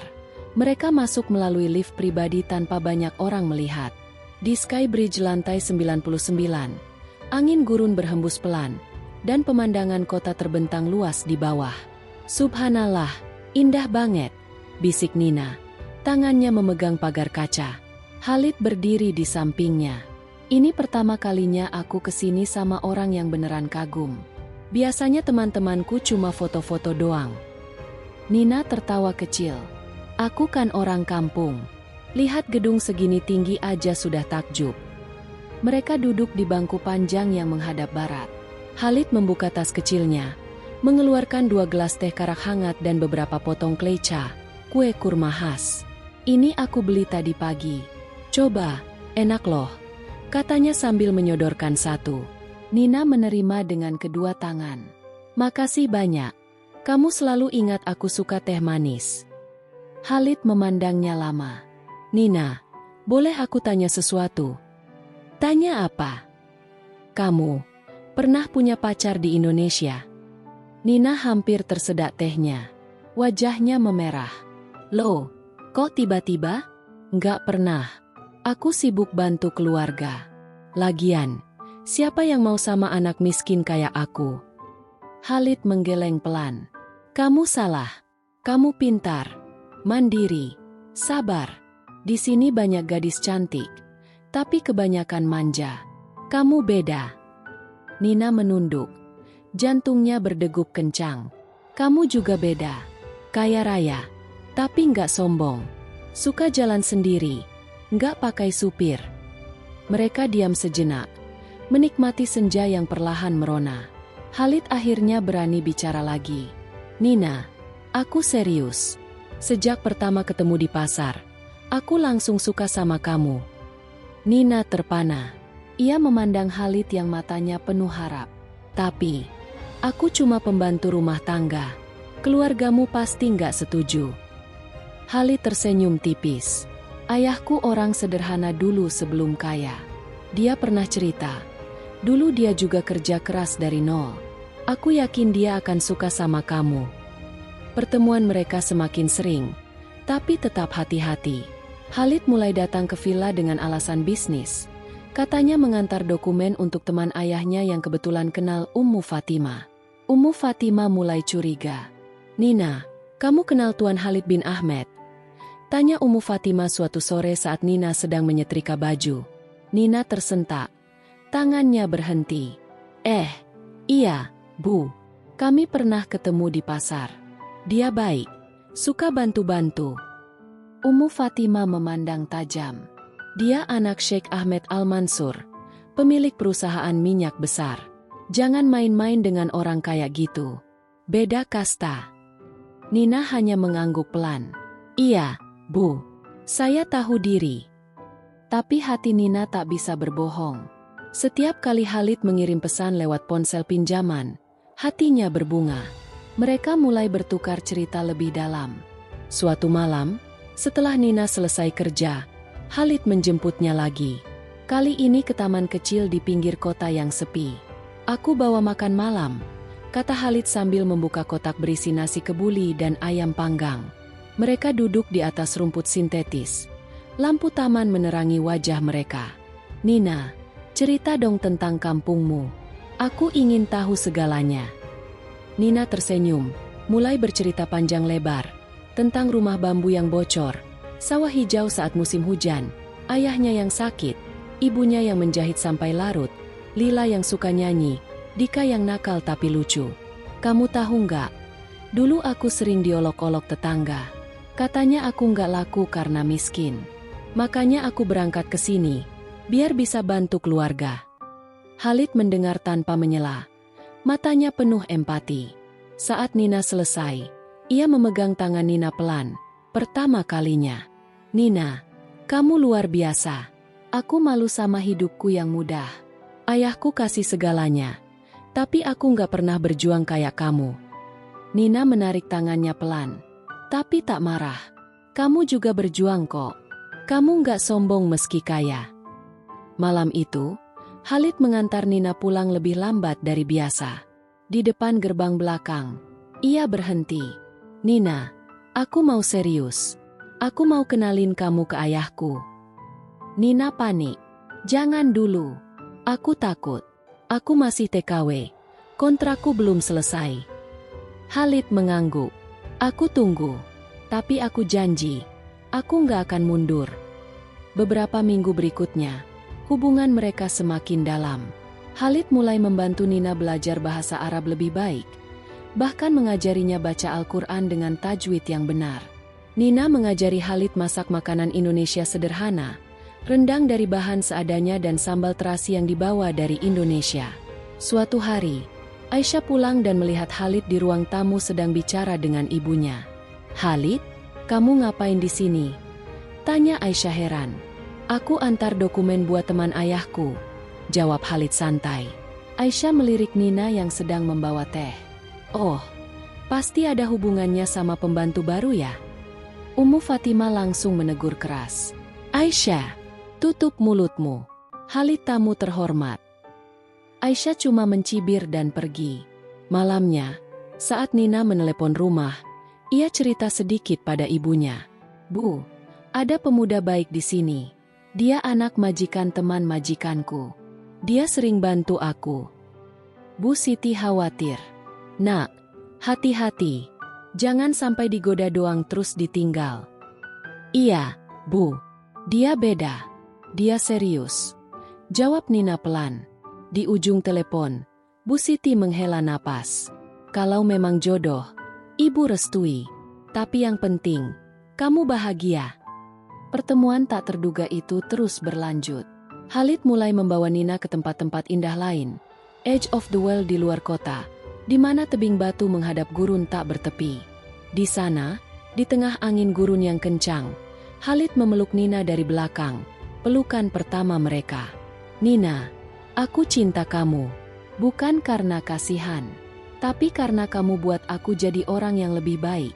A: Mereka masuk melalui lift pribadi tanpa banyak orang melihat. Di Sky Bridge lantai 99, angin gurun berhembus pelan, dan pemandangan kota terbentang luas di bawah. Subhanallah, indah banget, bisik Nina. Tangannya memegang pagar kaca. Khalid berdiri di sampingnya. Ini pertama kalinya aku kesini sama orang yang beneran kagum. Biasanya teman-temanku cuma foto-foto doang. Nina tertawa kecil. Aku kan orang kampung. Lihat gedung segini tinggi aja sudah takjub. Mereka duduk di bangku panjang yang menghadap barat. Khalid membuka tas kecilnya, mengeluarkan 2 gelas teh karak hangat dan beberapa potong kleica, kue kurma khas. Ini aku beli tadi pagi. Coba, enak loh, katanya sambil menyodorkan satu. Nina menerima dengan kedua tangan. Makasih banyak. Kamu selalu ingat aku suka teh manis. Khalid memandangnya lama. Nina, boleh aku tanya sesuatu? Tanya apa? Kamu pernah punya pacar di Indonesia? Nina hampir tersedak tehnya. Wajahnya memerah. Loh, kok tiba-tiba? Nggak pernah. Aku sibuk bantu keluarga. Lagian, siapa yang mau sama anak miskin kayak aku? Khalid menggeleng pelan. Kamu salah. Kamu pintar, mandiri, sabar. Di sini banyak gadis cantik, tapi kebanyakan manja. Kamu beda. Nina menunduk. Jantungnya berdegup kencang. Kamu juga beda. Kaya raya. Tapi nggak sombong. Suka jalan sendiri. Nggak pakai supir. Mereka diam sejenak. Menikmati senja yang perlahan merona. Khalid akhirnya berani bicara lagi. Nina, aku serius. Sejak pertama ketemu di pasar, aku langsung suka sama kamu. Nina terpana. Ia memandang Khalid yang matanya penuh harap. Tapi, aku cuma pembantu rumah tangga. Keluargamu pasti nggak setuju. Khalid tersenyum tipis. Ayahku orang sederhana dulu sebelum kaya. Dia pernah cerita. Dulu dia juga kerja keras dari nol. Aku yakin dia akan suka sama kamu. Pertemuan mereka semakin sering, tapi tetap hati-hati. Khalid mulai datang ke villa dengan alasan bisnis. Katanya mengantar dokumen untuk teman ayahnya yang kebetulan kenal Ummu Fatima. Ummu Fatima mulai curiga. Nina, kamu kenal Tuan Khalid bin Ahmed? Tanya Ummu Fatima suatu sore saat Nina sedang menyetrika baju. Nina tersentak. Tangannya berhenti. Iya, Bu. Kami pernah ketemu di pasar. Dia baik, suka bantu-bantu. Ummu Fatima memandang tajam. Dia anak Sheikh Ahmed Al-Mansur, pemilik perusahaan minyak besar. Jangan main-main dengan orang kayak gitu. Beda kasta. Nina hanya mengangguk pelan. Iya, Bu. Saya tahu diri. Tapi hati Nina tak bisa berbohong. Setiap kali Khalid mengirim pesan lewat ponsel pinjaman, hatinya berbunga. Mereka mulai bertukar cerita lebih dalam. Suatu malam, setelah Nina selesai kerja, Khalid menjemputnya lagi. Kali ini ke taman kecil di pinggir kota yang sepi. Aku bawa makan malam, kata Khalid sambil membuka kotak berisi nasi kebuli dan ayam panggang. Mereka duduk di atas rumput sintetis. Lampu taman menerangi wajah mereka. Nina, cerita dong tentang kampungmu. Aku ingin tahu segalanya. Nina tersenyum, mulai bercerita panjang lebar tentang rumah bambu yang bocor, sawah hijau saat musim hujan, ayahnya yang sakit, ibunya yang menjahit sampai larut, Lila yang suka nyanyi, Dika yang nakal tapi lucu. Kamu tahu nggak? Dulu aku sering diolok-olok tetangga. Katanya aku nggak laku karena miskin. Makanya aku berangkat ke sini, biar bisa bantu keluarga. Khalid mendengar tanpa menyela. Matanya penuh empati. Saat Nina selesai, ia memegang tangan Nina pelan. Pertama kalinya. Nina, kamu luar biasa. Aku malu sama hidupku yang mudah. Ayahku kasih segalanya. Tapi aku nggak pernah berjuang kayak kamu. Nina menarik tangannya pelan. Tapi tak marah. Kamu juga berjuang kok. Kamu nggak sombong meski kaya. Malam itu, Khalid mengantar Nina pulang lebih lambat dari biasa. Di depan gerbang belakang, ia berhenti. Nina, aku mau serius. Aku mau kenalin kamu ke ayahku. Nina panik. Jangan dulu. Aku takut. Aku masih TKW. Kontrakku belum selesai. Khalid mengangguk. Aku tunggu. Tapi aku janji. Aku nggak akan mundur. Beberapa minggu berikutnya, hubungan mereka semakin dalam. Khalid mulai membantu Nina belajar bahasa Arab lebih baik. Bahkan mengajarinya baca Al-Quran dengan tajwid yang benar. Nina mengajari Khalid masak makanan Indonesia sederhana, rendang dari bahan seadanya dan sambal terasi yang dibawa dari Indonesia. Suatu hari, Aisyah pulang dan melihat Khalid di ruang tamu sedang bicara dengan ibunya. Khalid, kamu ngapain di sini? Tanya Aisyah heran. Aku antar dokumen buat teman ayahku, jawab Khalid santai. Aisyah melirik Nina yang sedang membawa teh. Oh, pasti ada hubungannya sama pembantu baru ya? Ummu Fatima langsung menegur keras. Aisyah, tutup mulutmu. Khalid tamu terhormat. Aisyah cuma mencibir dan pergi. Malamnya, saat Nina menelepon rumah, ia cerita sedikit pada ibunya. Bu, ada pemuda baik di sini. Dia anak majikan teman majikanku. Dia sering bantu aku. Bu Siti khawatir. Nak, hati-hati. Jangan sampai digoda doang terus ditinggal. Iya, Bu. Dia beda. Dia serius. Jawab Nina pelan. Di ujung telepon, Bu Siti menghela napas. Kalau memang jodoh, Ibu restui. Tapi yang penting, kamu bahagia. Pertemuan tak terduga itu terus berlanjut. Khalid mulai membawa Nina ke tempat-tempat indah lain. Edge of the world di luar kota, di mana tebing batu menghadap gurun tak bertepi. Di sana, di tengah angin gurun yang kencang, Khalid memeluk Nina dari belakang, pelukan pertama mereka. Nina, aku cinta kamu, bukan karena kasihan, tapi karena kamu buat aku jadi orang yang lebih baik.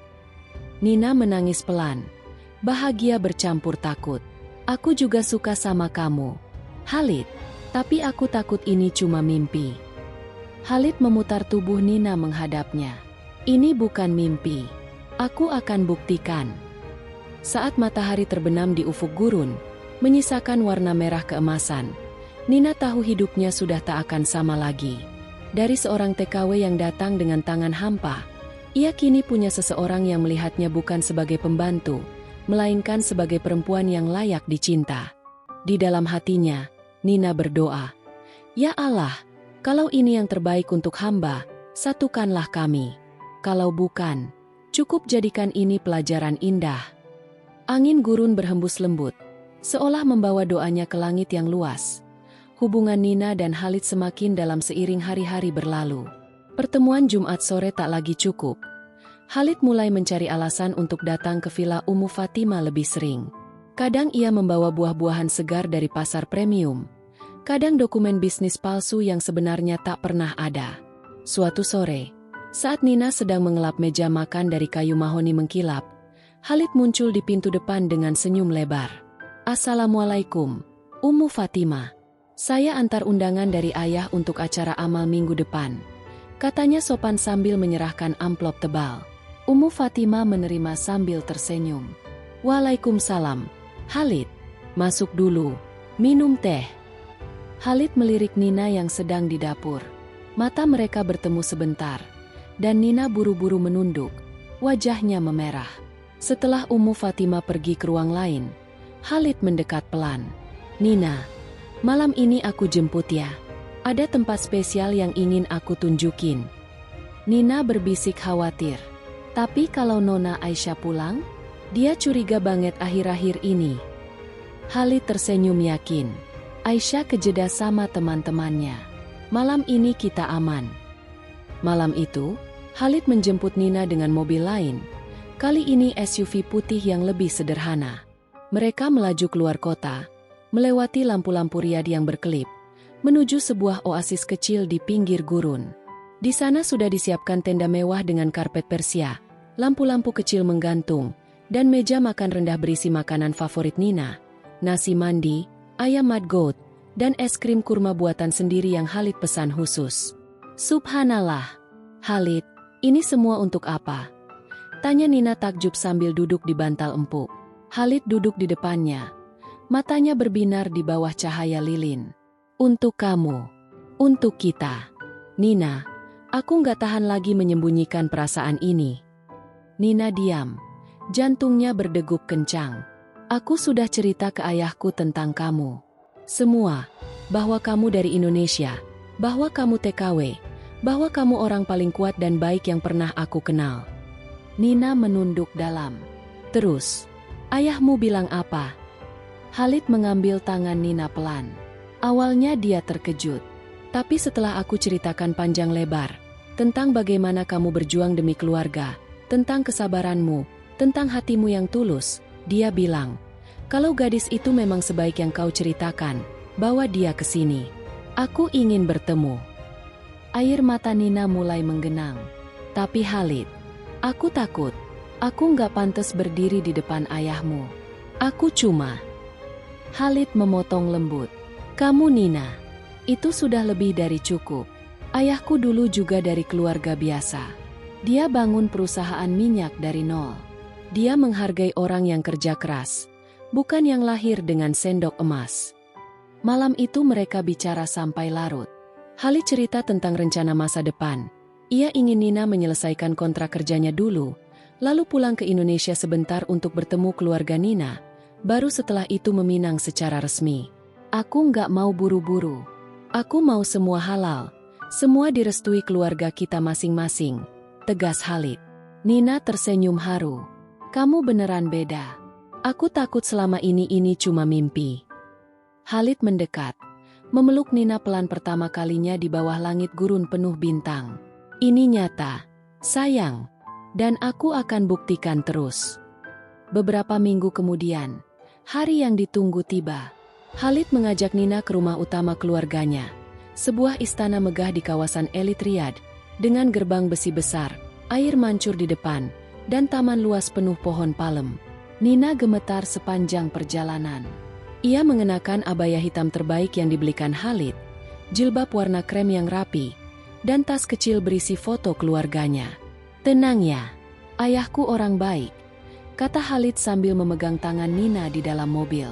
A: Nina menangis pelan, bahagia bercampur takut. Aku juga suka sama kamu, Khalid, tapi aku takut ini cuma mimpi. Khalid memutar tubuh Nina menghadapnya. Ini bukan mimpi. Aku akan buktikan. Saat matahari terbenam di ufuk gurun, menyisakan warna merah keemasan, Nina tahu hidupnya sudah tak akan sama lagi. Dari seorang TKW yang datang dengan tangan hampa, ia kini punya seseorang yang melihatnya bukan sebagai pembantu, melainkan sebagai perempuan yang layak dicinta. Di dalam hatinya, Nina berdoa, "Ya Allah, kalau ini yang terbaik untuk hamba, satukanlah kami. Kalau bukan, cukup jadikan ini pelajaran indah." Angin gurun berhembus lembut, seolah membawa doanya ke langit yang luas. Hubungan Nina dan Khalid semakin dalam seiring hari-hari berlalu. Pertemuan Jumat sore tak lagi cukup. Khalid mulai mencari alasan untuk datang ke villa Ummu Fatima lebih sering. Kadang ia membawa buah-buahan segar dari pasar premium. Kadang dokumen bisnis palsu yang sebenarnya tak pernah ada. Suatu sore, saat Nina sedang mengelap meja makan dari kayu mahoni mengkilap, Khalid muncul di pintu depan dengan senyum lebar. "Assalamualaikum, Ummu Fatima. Saya antar undangan dari ayah untuk acara amal minggu depan," katanya sopan sambil menyerahkan amplop tebal. Ummu Fatima menerima sambil tersenyum. "Waalaikumsalam, Khalid. Masuk dulu, minum teh." Khalid melirik Nina yang sedang di dapur. Mata mereka bertemu sebentar, dan Nina buru-buru menunduk, wajahnya memerah. Setelah Ummu Fatima pergi ke ruang lain, Khalid mendekat pelan. "Nina, malam ini aku jemput ya. Ada tempat spesial yang ingin aku tunjukin." Nina berbisik khawatir. "Tapi kalau Nona Aisyah pulang?" Dia curiga banget akhir-akhir ini. Khalid tersenyum yakin. "Aisyah kejeda sama teman-temannya. Malam ini kita aman." Malam itu, Khalid menjemput Nina dengan mobil lain. Kali ini SUV putih yang lebih sederhana. Mereka melaju keluar kota, melewati lampu-lampu Riyadh yang berkelip, menuju sebuah oasis kecil di pinggir gurun. Di sana sudah disiapkan tenda mewah dengan karpet Persia, lampu-lampu kecil menggantung, dan meja makan rendah berisi makanan favorit Nina, nasi mandi, ayam mad goat, dan es krim kurma buatan sendiri yang Khalid pesan khusus. "Subhanallah, Khalid, ini semua untuk apa?" tanya Nina takjub sambil duduk di bantal empuk. Khalid duduk di depannya, matanya berbinar di bawah cahaya lilin. "Untuk kamu, untuk kita." "Nina, aku nggak tahan lagi menyembunyikan perasaan ini." Nina diam, jantungnya berdegup kencang. "Aku sudah cerita ke ayahku tentang kamu. Semua, bahwa kamu dari Indonesia, bahwa kamu TKW, bahwa kamu orang paling kuat dan baik yang pernah aku kenal." Nina menunduk dalam. "Terus, ayahmu bilang apa?" Khalid mengambil tangan Nina pelan. Awalnya dia terkejut. "Tapi setelah aku ceritakan panjang lebar, tentang bagaimana kamu berjuang demi keluarga, tentang kesabaranmu, tentang hatimu yang tulus, dia bilang, kalau gadis itu memang sebaik yang kau ceritakan, bawa dia ke sini. Aku ingin bertemu." Air mata Nina mulai menggenang. "Tapi Khalid, aku takut. Aku nggak pantas berdiri di depan ayahmu. Aku cuma..." Khalid memotong lembut. "Kamu Nina, itu sudah lebih dari cukup. Ayahku dulu juga dari keluarga biasa. Dia bangun perusahaan minyak dari nol. Dia menghargai orang yang kerja keras, bukan yang lahir dengan sendok emas." Malam itu mereka bicara sampai larut. Khalid cerita tentang rencana masa depan. Ia ingin Nina menyelesaikan kontrak kerjanya dulu, lalu pulang ke Indonesia sebentar untuk bertemu keluarga Nina, baru setelah itu meminang secara resmi. Aku nggak mau buru-buru. Aku mau semua halal. Semua direstui keluarga kita masing-masing, tegas Khalid. Nina tersenyum haru. Kamu beneran beda. Aku takut selama ini cuma mimpi. Khalid mendekat, memeluk Nina pelan pertama kalinya di bawah langit gurun penuh bintang. Ini nyata, sayang, dan aku akan buktikan terus. Beberapa minggu kemudian, hari yang ditunggu tiba. Khalid mengajak Nina ke rumah utama keluarganya, sebuah istana megah di kawasan elit Riyadh, dengan gerbang besi besar, air mancur di depan, dan taman luas penuh pohon palem. Nina gemetar sepanjang perjalanan. Ia mengenakan abaya hitam terbaik yang dibelikan Khalid, jilbab warna krem yang rapi, dan tas kecil berisi foto keluarganya. Tenang ya, ayahku orang baik, kata Khalid sambil memegang tangan Nina di dalam mobil.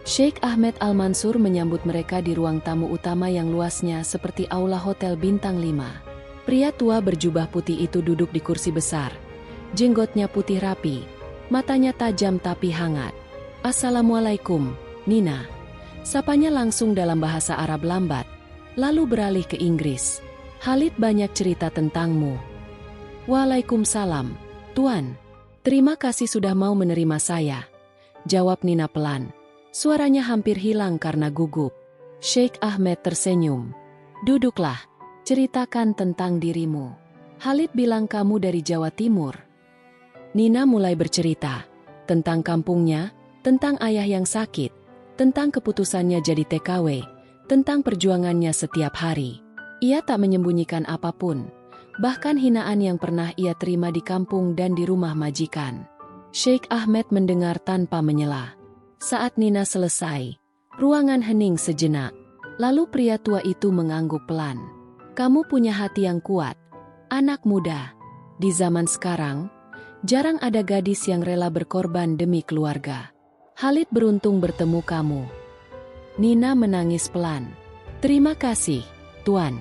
A: Sheikh Ahmed Al-Mansur menyambut mereka di ruang tamu utama yang luasnya seperti aula hotel bintang 5. Pria tua berjubah putih itu duduk di kursi besar. Jenggotnya putih rapi, matanya tajam tapi hangat. Assalamualaikum, Nina. Sapanya langsung dalam bahasa Arab lambat, lalu beralih ke Inggris. Khalid banyak cerita tentangmu. Waalaikumsalam, Tuan. Terima kasih sudah mau menerima saya, jawab Nina pelan. Suaranya hampir hilang karena gugup. Sheikh Ahmed tersenyum. Duduklah, ceritakan tentang dirimu. Khalid bilang kamu dari Jawa Timur. Nina mulai bercerita tentang kampungnya, tentang ayah yang sakit, tentang keputusannya jadi TKW, tentang perjuangannya setiap hari. Ia tak menyembunyikan apapun, bahkan hinaan yang pernah ia terima di kampung dan di rumah majikan. Sheikh Ahmed mendengar tanpa menyela. Saat Nina selesai, ruangan hening sejenak. Lalu pria tua itu mengangguk pelan. Kamu punya hati yang kuat, anak muda. Di zaman sekarang, jarang ada gadis yang rela berkorban demi keluarga. Khalid beruntung bertemu kamu. Nina menangis pelan. Terima kasih, Tuan.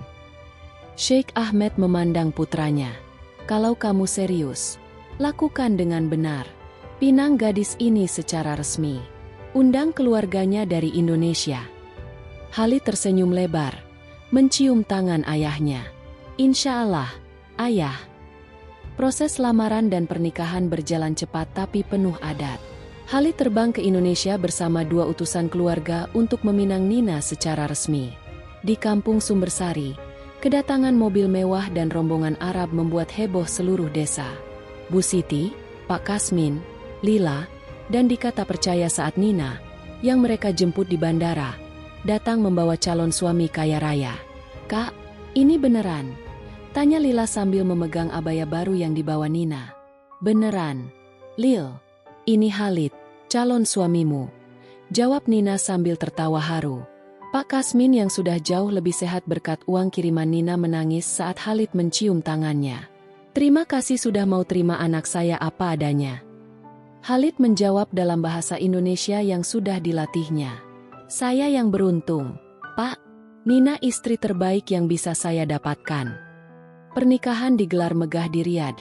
A: Sheikh Ahmed memandang putranya. Kalau kamu serius, lakukan dengan benar. Pinang gadis ini secara resmi. Undang keluarganya dari Indonesia. Khalid tersenyum lebar, mencium tangan ayahnya. Insya Allah, ayah. Proses lamaran dan pernikahan berjalan cepat tapi penuh adat. Khalid terbang ke Indonesia bersama 2 utusan keluarga untuk meminang Nina secara resmi. Di kampung Sumbersari, kedatangan mobil mewah dan rombongan Arab membuat heboh seluruh desa. Bu Siti, Pak Kasmin, Lila, dan Dika tak percaya saat Nina, yang mereka jemput di bandara, datang membawa calon suami kaya raya. Kak, ini beneran? Tanya Lila sambil memegang abaya baru yang dibawa Nina. Beneran, Lil. Ini Khalid, calon suamimu. Jawab Nina sambil tertawa haru. Pak Kasmin yang sudah jauh lebih sehat berkat uang kiriman Nina menangis saat Khalid mencium tangannya. Terima kasih sudah mau terima anak saya apa adanya. Khalid menjawab dalam bahasa Indonesia yang sudah dilatihnya. Saya yang beruntung, Pak. Nina istri terbaik yang bisa saya dapatkan. Pernikahan digelar megah di Riyadh,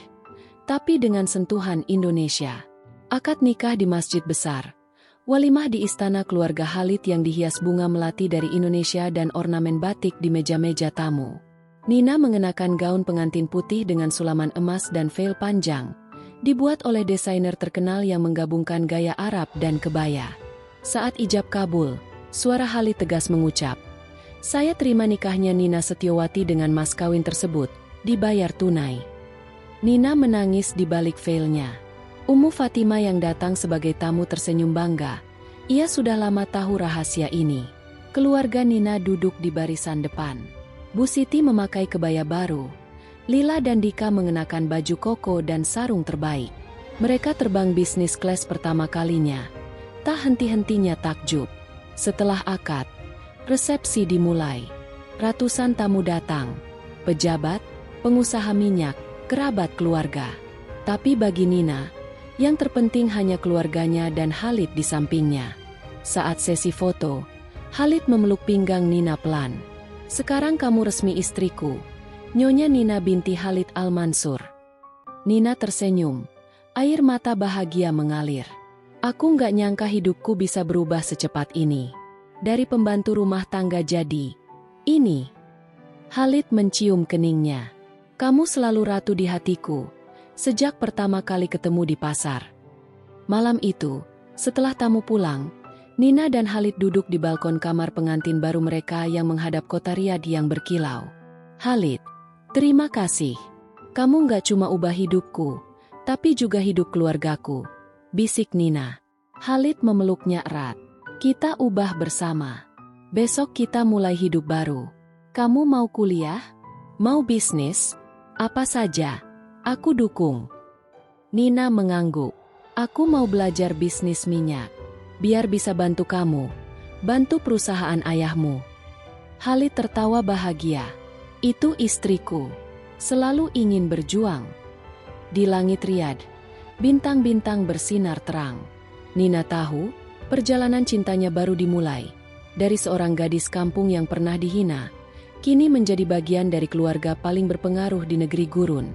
A: tapi dengan sentuhan Indonesia. Akad nikah di masjid besar. Walimah di istana keluarga Khalid yang dihias bunga melati dari Indonesia dan ornamen batik di meja-meja tamu. Nina mengenakan gaun pengantin putih dengan sulaman emas dan veil panjang, dibuat oleh desainer terkenal yang menggabungkan gaya Arab dan kebaya. Saat ijab kabul, suara Khalid tegas mengucap, saya terima nikahnya Nina Setiawati dengan mas kawin tersebut, dibayar tunai. Nina menangis di balik veilnya. Ummu Fatima yang datang sebagai tamu tersenyum bangga. Ia sudah lama tahu rahasia ini. Keluarga Nina duduk di barisan depan. Bu Siti memakai kebaya baru. Lila dan Dika mengenakan baju koko dan sarung terbaik. Mereka terbang bisnis kelas pertama kalinya. Tak henti-hentinya takjub. Setelah akad, resepsi dimulai. Ratusan tamu datang. Pejabat, pengusaha minyak, kerabat keluarga. Tapi bagi Nina, yang terpenting hanya keluarganya dan Khalid di sampingnya. Saat sesi foto, Khalid memeluk pinggang Nina pelan. Sekarang kamu resmi istriku. Nyonya Nina binti Khalid Al-Mansur. Nina tersenyum. Air mata bahagia mengalir. Aku nggak nyangka hidupku bisa berubah secepat ini. Dari pembantu rumah tangga jadi ini. Khalid mencium keningnya. Kamu selalu ratu di hatiku, sejak pertama kali ketemu di pasar. Malam itu, setelah tamu pulang, Nina dan Khalid duduk di balkon kamar pengantin baru mereka yang menghadap kota Riyadh yang berkilau. Khalid, terima kasih. Kamu gak cuma ubah hidupku, tapi juga hidup keluargaku, bisik Nina. Khalid memeluknya erat. Kita ubah bersama. Besok kita mulai hidup baru. Kamu mau kuliah? Mau bisnis? Apa saja, aku dukung. Nina mengangguk. Aku mau belajar bisnis minyak. Biar bisa bantu kamu, bantu perusahaan ayahmu. Khalid tertawa bahagia. Itu istriku. Selalu ingin berjuang. Di langit Riyadh, bintang-bintang bersinar terang. Nina tahu, perjalanan cintanya baru dimulai. Dari seorang gadis kampung yang pernah dihina, kini menjadi bagian dari keluarga paling berpengaruh di negeri gurun.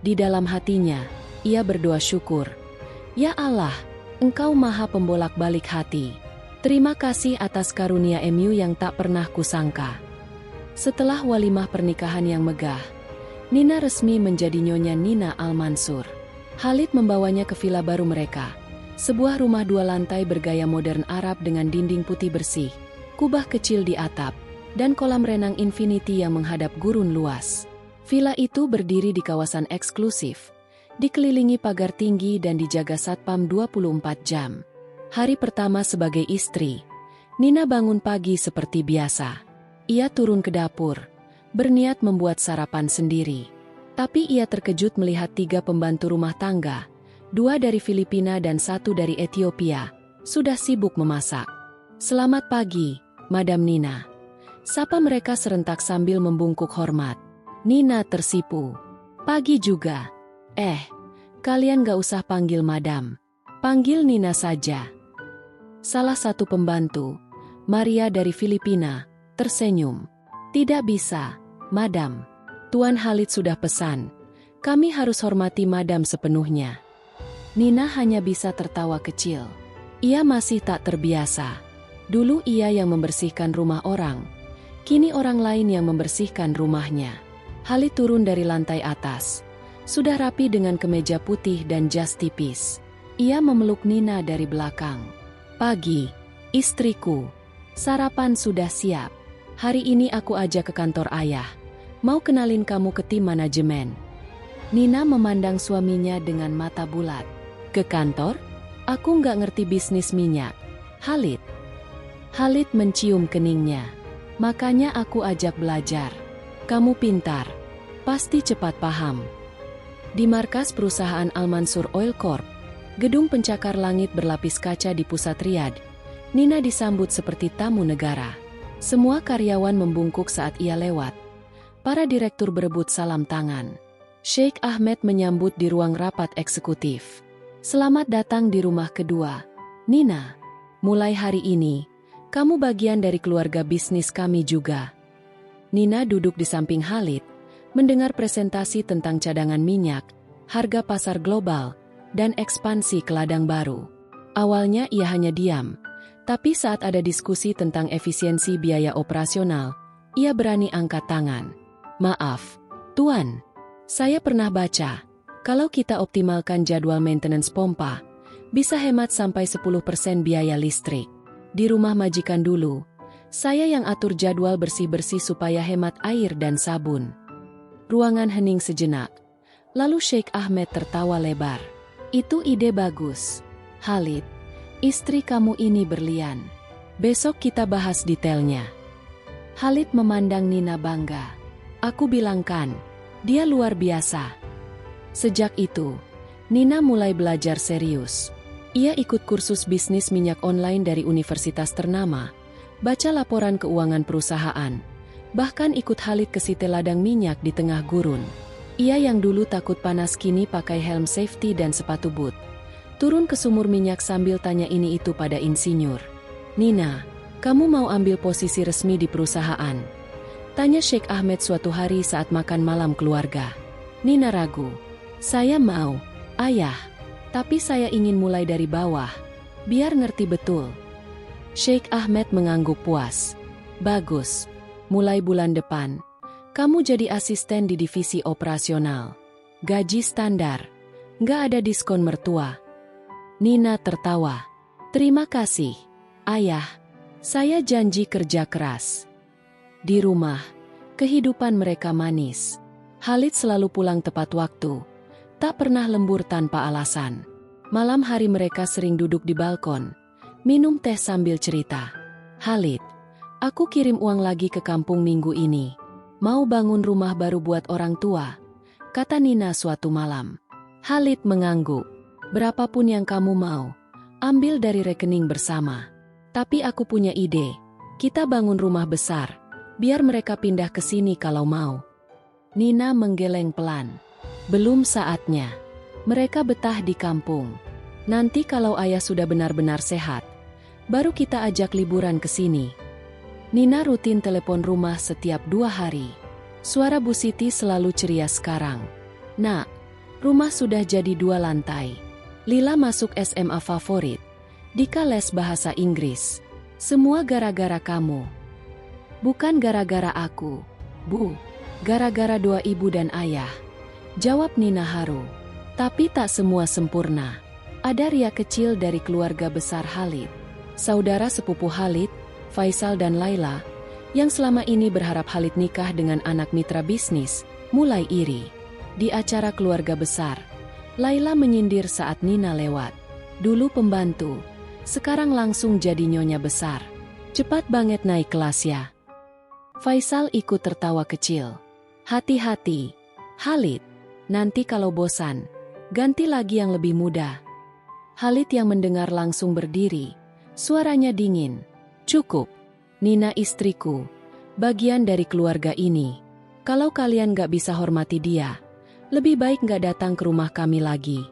A: Di dalam hatinya, ia berdoa syukur. Ya Allah, Engkau maha pembolak-balik hati. Terima kasih atas karunia MU yang tak pernah kusangka. Setelah walimah pernikahan yang megah, Nina resmi menjadi Nyonya Nina Al-Mansur. Khalid membawanya ke villa baru mereka. Sebuah rumah 2 lantai bergaya modern Arab dengan dinding putih bersih, kubah kecil di atap, dan kolam renang infinity yang menghadap gurun luas. Villa itu berdiri di kawasan eksklusif, dikelilingi pagar tinggi dan dijaga satpam 24 jam. Hari pertama sebagai istri, Nina bangun pagi seperti biasa. Ia turun ke dapur, berniat membuat sarapan sendiri. Tapi ia terkejut melihat 3 pembantu rumah tangga, 2 dari Filipina dan 1 dari Ethiopia, sudah sibuk memasak. Selamat pagi, Madam Nina. Sapa mereka serentak sambil membungkuk hormat. Nina tersipu. Pagi juga. Kalian gak usah panggil Madam. Panggil Nina saja. Salah satu pembantu, Maria dari Filipina, tersenyum. Tidak bisa, Madam. Tuan Khalid sudah pesan. Kami harus hormati Madam sepenuhnya. Nina hanya bisa tertawa kecil. Ia masih tak terbiasa. Dulu ia yang membersihkan rumah orang. Kini orang lain yang membersihkan rumahnya. Khalid turun dari lantai atas. Sudah rapi dengan kemeja putih dan jas tipis. Ia memeluk Nina dari belakang. Pagi, istriku. Sarapan sudah siap. Hari ini aku ajak ke kantor ayah. Mau kenalin kamu ke tim manajemen. Nina memandang suaminya dengan mata bulat. Ke kantor? Aku nggak ngerti bisnis minyak. Khalid. Khalid mencium keningnya. Makanya aku ajak belajar. Kamu pintar. Pasti cepat paham. Di markas perusahaan Al-Mansur Oil Corp, gedung pencakar langit berlapis kaca di pusat Riyadh, Nina disambut seperti tamu negara. Semua karyawan membungkuk saat ia lewat. Para direktur berebut salam tangan. Sheikh Ahmed menyambut di ruang rapat eksekutif. Selamat datang di rumah kedua. Nina, mulai hari ini, kamu bagian dari keluarga bisnis kami juga. Nina duduk di samping Khalid, mendengar presentasi tentang cadangan minyak, harga pasar global, dan ekspansi ke ladang baru. Awalnya ia hanya diam, tapi saat ada diskusi tentang efisiensi biaya operasional, ia berani angkat tangan. Maaf, Tuan, saya pernah baca, kalau kita optimalkan jadwal maintenance pompa, bisa hemat sampai 10% biaya listrik. Di rumah majikan dulu, saya yang atur jadwal bersih-bersih supaya hemat air dan sabun. Ruangan hening sejenak. Lalu Sheikh Ahmed tertawa lebar. Itu ide bagus. Khalid, istri kamu ini berlian. Besok kita bahas detailnya. Khalid memandang Nina bangga. Aku bilangkan, dia luar biasa. Sejak itu, Nina mulai belajar serius. Ia ikut kursus bisnis minyak online dari universitas ternama, baca laporan keuangan perusahaan, bahkan ikut Khalid ke site ladang minyak di tengah gurun. Ia yang dulu takut panas kini pakai helm safety dan sepatu boot. Turun ke sumur minyak sambil tanya ini itu pada insinyur. Nina, kamu mau ambil posisi resmi di perusahaan? Tanya Sheikh Ahmed suatu hari saat makan malam keluarga. Nina ragu. Saya mau, ayah. Tapi saya ingin mulai dari bawah. Biar ngerti betul. Sheikh Ahmed mengangguk puas. Bagus. Mulai bulan depan, kamu jadi asisten di divisi operasional. Gaji standar. Nggak ada diskon mertua. Nina tertawa. Terima kasih, Ayah. Saya janji kerja keras. Di rumah, kehidupan mereka manis. Khalid selalu pulang tepat waktu. Tak pernah lembur tanpa alasan. Malam hari mereka sering duduk di balkon, minum teh sambil cerita. Khalid, aku kirim uang lagi ke kampung minggu ini. Mau bangun rumah baru buat orang tua, kata Nina suatu malam. Khalid mengangguk. Berapapun yang kamu mau, ambil dari rekening bersama. Tapi aku punya ide, kita bangun rumah besar, biar mereka pindah ke sini kalau mau. Nina menggeleng pelan. Belum saatnya. Mereka betah di kampung. Nanti kalau ayah sudah benar-benar sehat, baru kita ajak liburan ke sini. Nina rutin telepon rumah setiap 2 hari. Suara Bu Siti selalu ceria sekarang. Nak, rumah sudah jadi 2 lantai. Lila masuk SMA favorit. Dika les bahasa Inggris. Semua gara-gara kamu. Bukan gara-gara aku, Bu. Gara-gara doa ibu dan ayah. Jawab Nina haru. Tapi tak semua sempurna. Ada ria kecil dari keluarga besar Khalid. Saudara sepupu Khalid, Faisal dan Laila, yang selama ini berharap Khalid nikah dengan anak mitra bisnis, mulai iri. Di acara keluarga besar, Laila menyindir saat Nina lewat. Dulu pembantu, sekarang langsung jadi nyonya besar. Cepat banget naik kelas ya. Faisal ikut tertawa kecil. Hati-hati, Khalid. Nanti kalau bosan, ganti lagi yang lebih muda. Khalid yang mendengar langsung berdiri. Suaranya dingin. Cukup. Nina istriku. Bagian dari keluarga ini. Kalau kalian gak bisa hormati dia, lebih baik gak datang ke rumah kami lagi.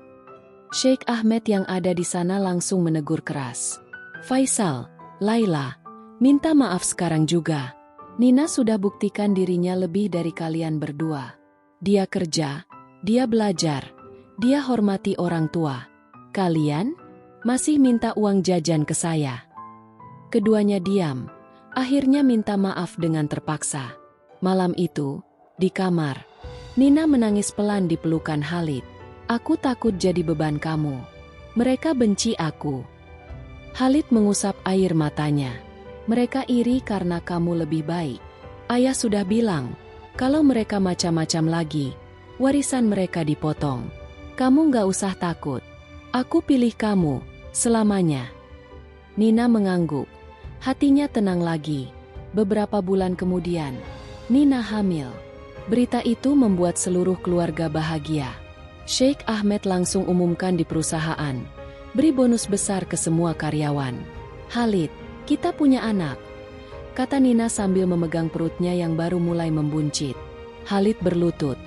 A: Sheikh Ahmed yang ada di sana langsung menegur keras. Faisal, Laila, minta maaf sekarang juga. Nina sudah buktikan dirinya lebih dari kalian berdua. Dia kerja, dia belajar, dia hormati orang tua. Kalian masih minta uang jajan ke saya. Keduanya diam, akhirnya minta maaf dengan terpaksa. Malam itu, di kamar, Nina menangis pelan di pelukan Khalid. Aku takut jadi beban kamu. Mereka benci aku. Khalid mengusap air matanya. Mereka iri karena kamu lebih baik. Ayah sudah bilang, kalau mereka macam-macam lagi, warisan mereka dipotong. Kamu gak usah takut. Aku pilih kamu, selamanya. Nina mengangguk. Hatinya tenang lagi. Beberapa bulan kemudian, Nina hamil. Berita itu membuat seluruh keluarga bahagia. Sheikh Ahmed langsung umumkan di perusahaan. Beri bonus besar ke semua karyawan. Khalid, kita punya anak, kata Nina sambil memegang perutnya yang baru mulai membuncit. Khalid berlutut,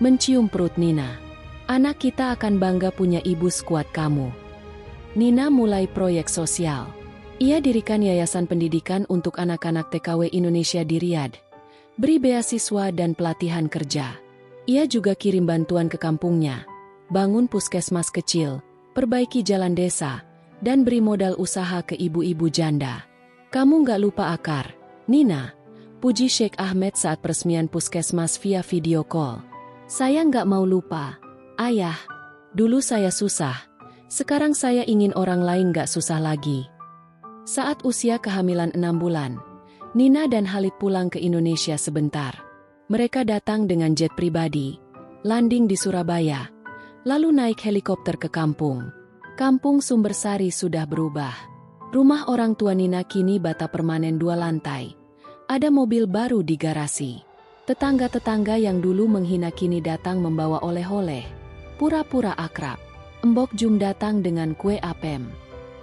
A: mencium perut Nina. Anak kita akan bangga punya ibu sekuat kamu. Nina mulai proyek sosial. Ia dirikan yayasan pendidikan untuk anak-anak TKW Indonesia di Riyadh. Beri beasiswa dan pelatihan kerja. Ia juga kirim bantuan ke kampungnya. Bangun puskesmas kecil, perbaiki jalan desa, dan beri modal usaha ke ibu-ibu janda. Kamu nggak lupa akar, Nina, puji Sheikh Ahmed saat peresmian puskesmas via video call. Saya nggak mau lupa, Ayah. Dulu saya susah, sekarang saya ingin orang lain nggak susah lagi. Saat usia kehamilan 6 bulan, Nina dan Khalid pulang ke Indonesia sebentar. Mereka datang dengan jet pribadi, landing di Surabaya, lalu naik helikopter ke kampung. Kampung Sumbersari sudah berubah. Rumah orang tua Nina kini bata permanen 2 lantai. Ada mobil baru di garasi. Tetangga-tetangga yang dulu menghina kini datang membawa oleh-oleh. Pura-pura akrab. Embok Jum datang dengan kue apem.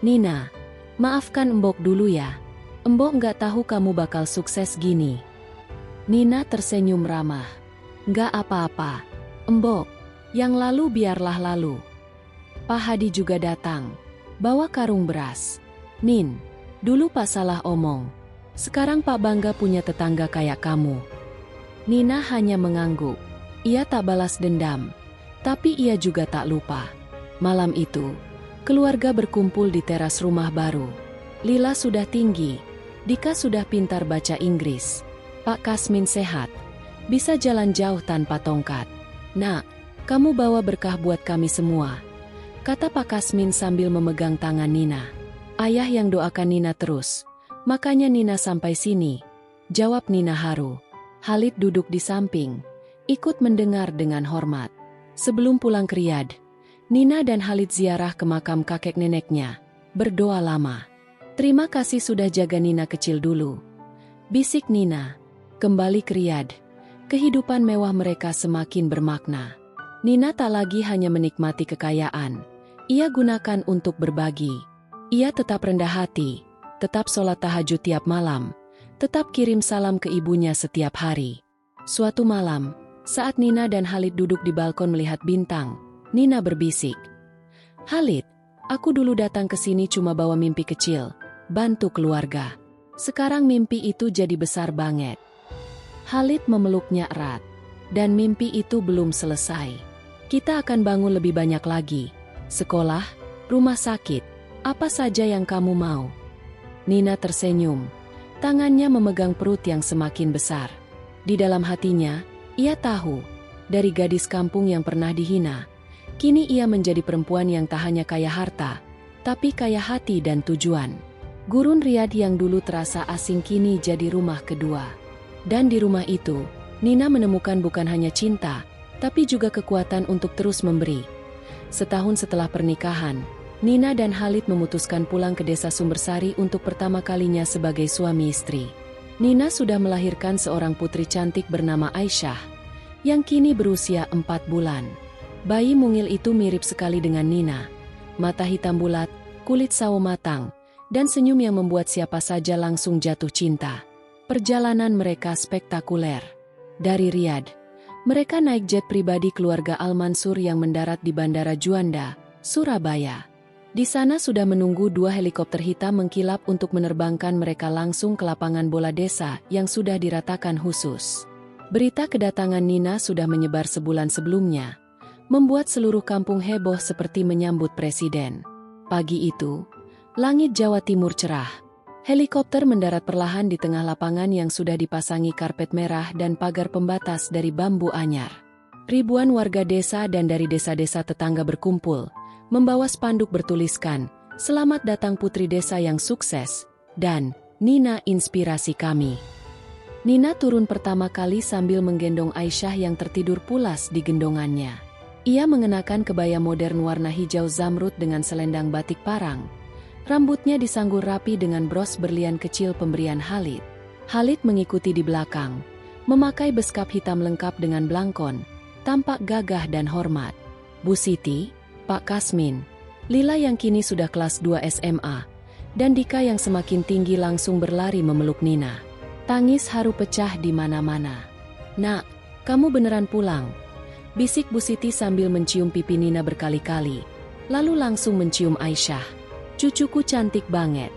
A: Nina, maafkan Embok dulu ya. Embok nggak tahu kamu bakal sukses gini. Nina tersenyum ramah. Nggak apa-apa, Embok. Yang lalu biarlah lalu. Pak Hadi juga datang. Bawa karung beras. Nin, dulu Pak salah omong. Sekarang Pak bangga punya tetangga kayak kamu. Nina hanya mengangguk. Ia tak balas dendam. Tapi ia juga tak lupa. Malam itu, keluarga berkumpul di teras rumah baru. Lila sudah tinggi, Dika sudah pintar baca Inggris. Pak Kasmin sehat, bisa jalan jauh tanpa tongkat. Nak, kamu bawa berkah buat kami semua, kata Pak Kasmin sambil memegang tangan Nina. Ayah yang doakan Nina terus, makanya Nina sampai sini, jawab Nina haru. Khalid duduk di samping, ikut mendengar dengan hormat. Sebelum pulang ke Riyadh, Nina dan Khalid ziarah ke makam kakek neneknya, berdoa lama. Terima kasih sudah jaga Nina kecil dulu, bisik Nina. Kembali ke Riyadh, kehidupan mewah mereka semakin bermakna. Nina tak lagi hanya menikmati kekayaan, ia gunakan untuk berbagi. Ia tetap rendah hati, tetap sholat tahajud tiap malam, tetap kirim salam ke ibunya setiap hari. Suatu malam, saat Nina dan Khalid duduk di balkon melihat bintang, Nina berbisik, "Khalid, aku dulu datang ke sini cuma bawa mimpi kecil, bantu keluarga. Sekarang mimpi itu jadi besar banget." Khalid memeluknya erat. "Dan mimpi itu belum selesai. Kita akan bangun lebih banyak lagi. Sekolah, rumah sakit, apa saja yang kamu mau." Nina tersenyum. Tangannya memegang perut yang semakin besar. Di dalam hatinya, ia tahu, dari gadis kampung yang pernah dihina, kini ia menjadi perempuan yang tak hanya kaya harta, tapi kaya hati dan tujuan. Gurun Riyadh yang dulu terasa asing kini jadi rumah kedua. Dan di rumah itu, Nina menemukan bukan hanya cinta, tapi juga kekuatan untuk terus memberi. Setahun setelah pernikahan, Nina dan Khalid memutuskan pulang ke desa Sumbersari untuk pertama kalinya sebagai suami istri. Nina sudah melahirkan seorang putri cantik bernama Aisyah, yang kini berusia 4 bulan. Bayi mungil itu mirip sekali dengan Nina. Mata hitam bulat, kulit sawo matang, dan senyum yang membuat siapa saja langsung jatuh cinta. Perjalanan mereka spektakuler. Dari Riyadh, mereka naik jet pribadi keluarga Al-Mansur yang mendarat di Bandara Juanda, Surabaya. Di sana sudah menunggu 2 helikopter hitam mengkilap untuk menerbangkan mereka langsung ke lapangan bola desa yang sudah diratakan khusus. Berita kedatangan Nina sudah menyebar sebulan sebelumnya, membuat seluruh kampung heboh seperti menyambut presiden. Pagi itu, langit Jawa Timur cerah. Helikopter mendarat perlahan di tengah lapangan yang sudah dipasangi karpet merah dan pagar pembatas dari bambu anyar. Ribuan warga desa dan dari desa-desa tetangga berkumpul, membawa spanduk bertuliskan, "Selamat datang putri desa yang sukses," dan "Nina inspirasi kami." Nina turun pertama kali sambil menggendong Aisyah yang tertidur pulas di gendongannya. Ia mengenakan kebaya modern warna hijau zamrud dengan selendang batik parang. Rambutnya disanggul rapi dengan bros berlian kecil pemberian Khalid. Khalid mengikuti di belakang, memakai beskap hitam lengkap dengan blangkon, tampak gagah dan hormat. Bu Siti, Pak Kasmin, Lila yang kini sudah kelas 2 SMA, dan Dika yang semakin tinggi langsung berlari memeluk Nina. Tangis haru pecah di mana-mana. "Nak, kamu beneran pulang?" bisik Bu Siti sambil mencium pipi Nina berkali-kali, lalu langsung mencium Aisyah. "Cucuku cantik banget."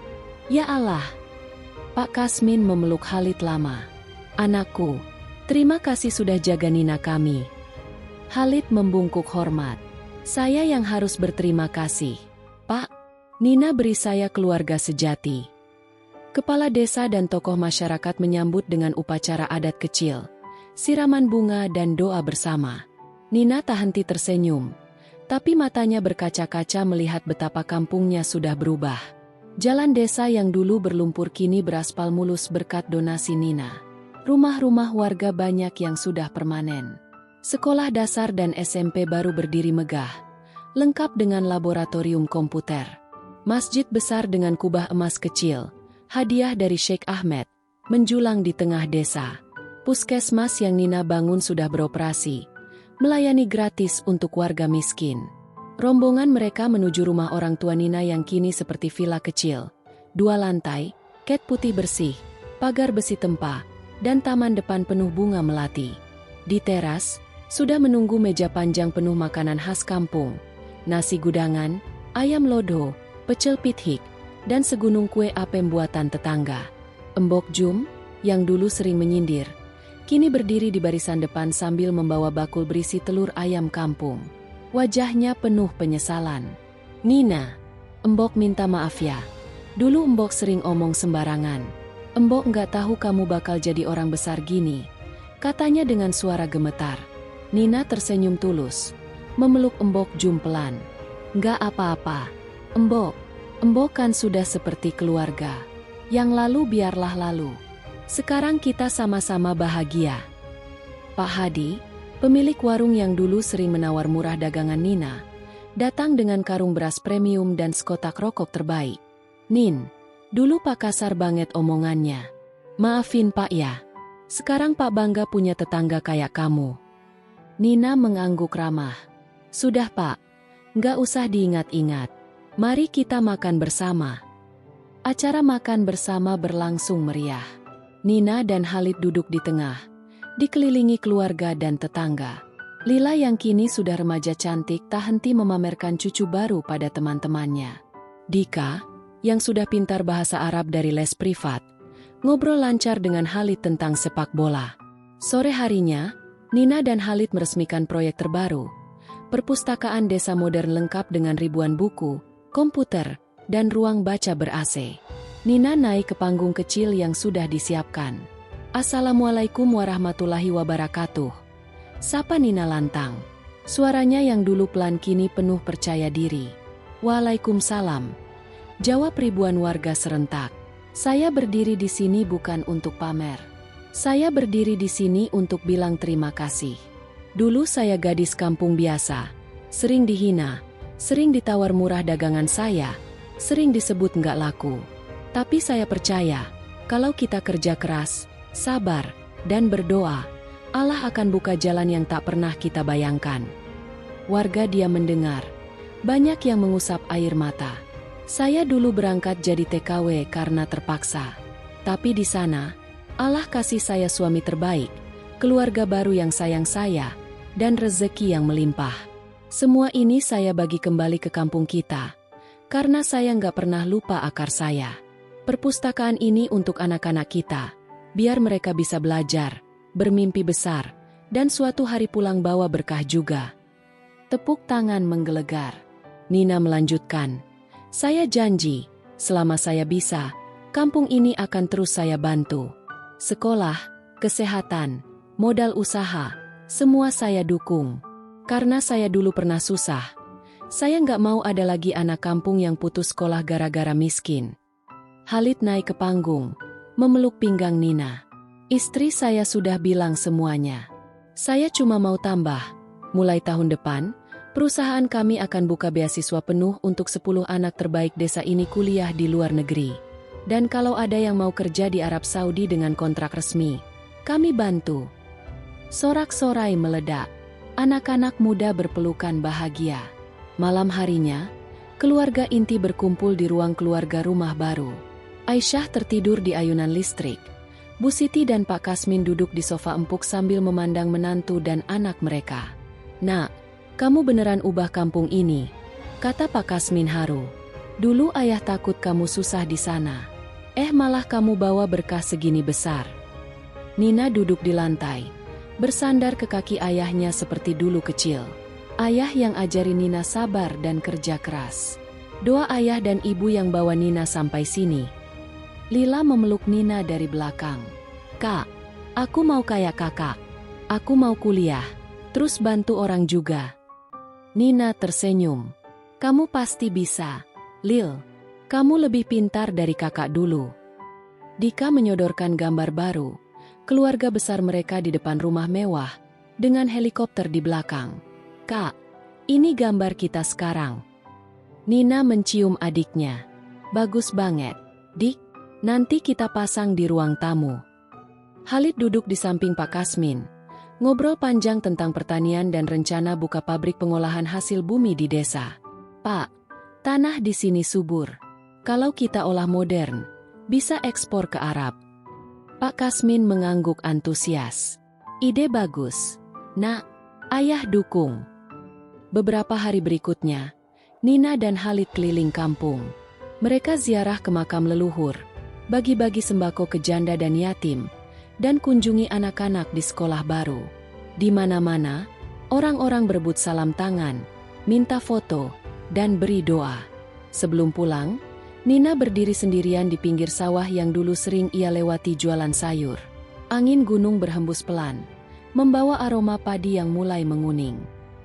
A: "Ya Allah." Pak Kasmin memeluk Khalid lama. "Anakku, terima kasih sudah jaga Nina kami." Khalid membungkuk hormat. "Saya yang harus berterima kasih, Pak. Nina beri saya keluarga sejati." Kepala desa dan tokoh masyarakat menyambut dengan upacara adat kecil, siraman bunga dan doa bersama. Nina tak henti tersenyum, tapi matanya berkaca-kaca melihat betapa kampungnya sudah berubah. Jalan desa yang dulu berlumpur kini beraspal mulus berkat donasi Nina. Rumah-rumah warga banyak yang sudah permanen. Sekolah dasar dan SMP baru berdiri megah, lengkap dengan laboratorium komputer. Masjid besar dengan kubah emas kecil, hadiah dari Sheikh Ahmed, menjulang di tengah desa. Puskesmas yang Nina bangun sudah beroperasi, melayani gratis untuk warga miskin. Rombongan mereka menuju rumah orang tua Nina yang kini seperti villa kecil. 2 lantai, cat putih bersih, pagar besi tempa, dan taman depan penuh bunga melati. Di teras, sudah menunggu meja panjang penuh makanan khas kampung. Nasi gudangan, ayam lodo, pecel pithik, dan segunung kue apem buatan tetangga. Embok Jum, yang dulu sering menyindir, kini berdiri di barisan depan sambil membawa bakul berisi telur ayam kampung. Wajahnya penuh penyesalan. "Nina, Embok minta maaf ya. Dulu Embok sering omong sembarangan. Embok nggak tahu kamu bakal jadi orang besar gini, katanya dengan suara gemetar. Nina tersenyum tulus, memeluk Embok jumpelan. Nggak apa-apa, Embok. Embok kan sudah seperti keluarga. Yang lalu biarlah lalu. Sekarang kita sama-sama bahagia. Pak Hadi, pemilik warung yang dulu sering menawar murah dagangan Nina, datang dengan karung beras premium dan sekotak rokok terbaik. Nin, dulu Pak kasar banget omongannya. Maafin Pak ya. Sekarang Pak bangga punya tetangga kayak kamu. Nina mengangguk ramah. Sudah Pak, nggak usah diingat-ingat. Mari kita makan bersama. Acara makan bersama berlangsung meriah. Nina dan Khalid duduk di tengah, dikelilingi keluarga dan tetangga. Lila yang kini sudah remaja cantik tak henti memamerkan cucu baru pada teman-temannya. Dika, yang sudah pintar bahasa Arab dari les privat, ngobrol lancar dengan Khalid tentang sepak bola. Sore harinya, Nina dan Khalid meresmikan proyek terbaru, perpustakaan desa modern lengkap dengan ribuan buku, komputer, dan ruang baca ber-AC. Nina naik ke panggung kecil yang sudah disiapkan. Assalamualaikum warahmatullahi wabarakatuh. Sapa Nina lantang. Suaranya yang dulu pelan kini penuh percaya diri. Waalaikumsalam. Jawab ribuan warga serentak. Saya berdiri di sini bukan untuk pamer. Saya berdiri di sini untuk bilang terima kasih. Dulu saya gadis kampung biasa, sering dihina, sering ditawar murah dagangan saya, sering disebut nggak laku. Tapi saya percaya, kalau kita kerja keras, sabar, dan berdoa, Allah akan buka jalan yang tak pernah kita bayangkan. Warga diam mendengar. Banyak yang mengusap air mata. Saya dulu berangkat jadi TKW karena terpaksa. Tapi di sana, Allah kasih saya suami terbaik, keluarga baru yang sayang saya, dan rezeki yang melimpah. Semua ini saya bagi kembali ke kampung kita, karena saya nggak pernah lupa akar saya. Perpustakaan ini untuk anak-anak kita, biar mereka bisa belajar, bermimpi besar, dan suatu hari pulang bawa berkah juga. Tepuk tangan menggelegar. Nina melanjutkan. Saya janji, selama saya bisa, kampung ini akan terus saya bantu. Sekolah, kesehatan, modal usaha, semua saya dukung. Karena saya dulu pernah susah. Saya nggak mau ada lagi anak kampung yang putus sekolah gara-gara miskin. Khalid naik ke panggung, memeluk pinggang Nina. Istri saya sudah bilang semuanya. Saya cuma mau tambah, mulai tahun depan, perusahaan kami akan buka beasiswa penuh untuk 10 anak terbaik desa ini kuliah di luar negeri. Dan kalau ada yang mau kerja di Arab Saudi dengan kontrak resmi, kami bantu. Sorak-sorai meledak. Anak-anak muda berpelukan bahagia. Malam harinya, keluarga inti berkumpul di ruang keluarga rumah baru. Aisyah tertidur di ayunan listrik. Bu Siti dan Pak Kasmin duduk di sofa empuk sambil memandang menantu dan anak mereka. Nak, kamu beneran ubah kampung ini, kata Pak Kasmin haru. Dulu ayah takut kamu susah di sana. Malah kamu bawa berkah segini besar. Nina duduk di lantai, bersandar ke kaki ayahnya seperti dulu kecil. Ayah yang ajari Nina sabar dan kerja keras. Doa ayah dan ibu yang bawa Nina sampai sini. Lila memeluk Nina dari belakang. Kak, aku mau kayak kakak. Aku mau kuliah, terus bantu orang juga. Nina tersenyum. Kamu pasti bisa, Lil. Kamu lebih pintar dari kakak dulu. Dika menyodorkan gambar baru, keluarga besar mereka di depan rumah mewah, dengan helikopter di belakang. Kak, ini gambar kita sekarang. Nina mencium adiknya. Bagus banget, Dik. Nanti kita pasang di ruang tamu. Khalid duduk di samping Pak Kasmin. Ngobrol panjang tentang pertanian dan rencana buka pabrik pengolahan hasil bumi di desa. Pak, tanah di sini subur. Kalau kita olah modern, bisa ekspor ke Arab. Pak Kasmin mengangguk antusias. Ide bagus. Nak, ayah dukung. Beberapa hari berikutnya, Nina dan Khalid keliling kampung. Mereka ziarah ke makam leluhur, bagi-bagi sembako ke janda dan yatim, dan kunjungi anak-anak di sekolah baru. Di mana-mana, orang-orang berebut salam tangan, minta foto, dan beri doa. Sebelum pulang, Nina berdiri sendirian di pinggir sawah yang dulu sering ia lewati jualan sayur. Angin gunung berhembus pelan, membawa aroma padi yang mulai menguning.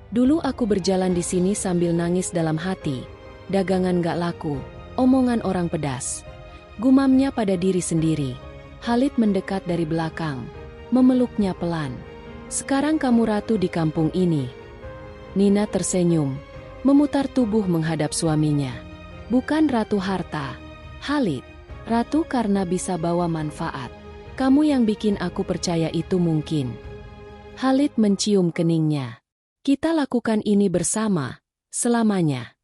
A: Dulu aku berjalan di sini sambil nangis dalam hati. Dagangan gak laku, omongan orang pedas. Gumamnya pada diri sendiri. Khalid mendekat dari belakang, memeluknya pelan. Sekarang kamu ratu di kampung ini. Nina tersenyum, memutar tubuh menghadap suaminya. Bukan ratu harta, Khalid. Ratu karena bisa bawa manfaat. Kamu yang bikin aku percaya itu mungkin. Khalid mencium keningnya. Kita lakukan ini bersama, selamanya.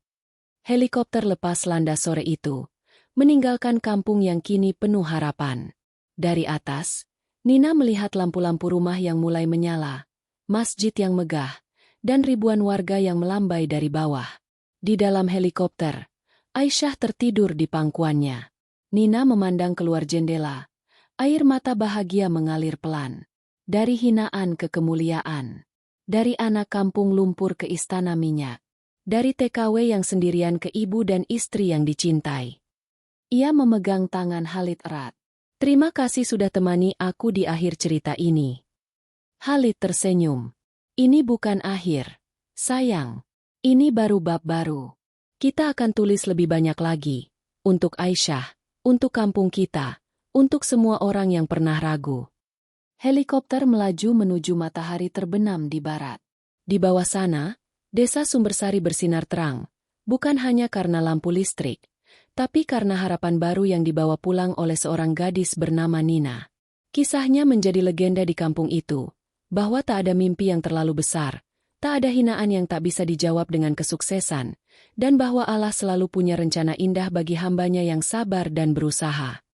A: Helikopter lepas landas sore itu, meninggalkan kampung yang kini penuh harapan. Dari atas, Nina melihat lampu-lampu rumah yang mulai menyala, masjid yang megah, dan ribuan warga yang melambai dari bawah. Di dalam helikopter, Aisyah tertidur di pangkuannya. Nina memandang keluar jendela. Air mata bahagia mengalir pelan. Dari hinaan ke kemuliaan. Dari anak kampung lumpur ke istana minyak. Dari TKW yang sendirian ke ibu dan istri yang dicintai. Ia memegang tangan Khalid erat. Terima kasih sudah temani aku di akhir cerita ini. Khalid tersenyum. Ini bukan akhir, sayang. Ini baru bab baru. Kita akan tulis lebih banyak lagi. Untuk Aisyah, untuk kampung kita, untuk semua orang yang pernah ragu. Helikopter melaju menuju matahari terbenam di barat. Di bawah sana, desa Sumbersari bersinar terang, bukan hanya karena lampu listrik, tapi karena harapan baru yang dibawa pulang oleh seorang gadis bernama Nina. Kisahnya menjadi legenda di kampung itu, bahwa tak ada mimpi yang terlalu besar, tak ada hinaan yang tak bisa dijawab dengan kesuksesan, dan bahwa Allah selalu punya rencana indah bagi hambanya yang sabar dan berusaha.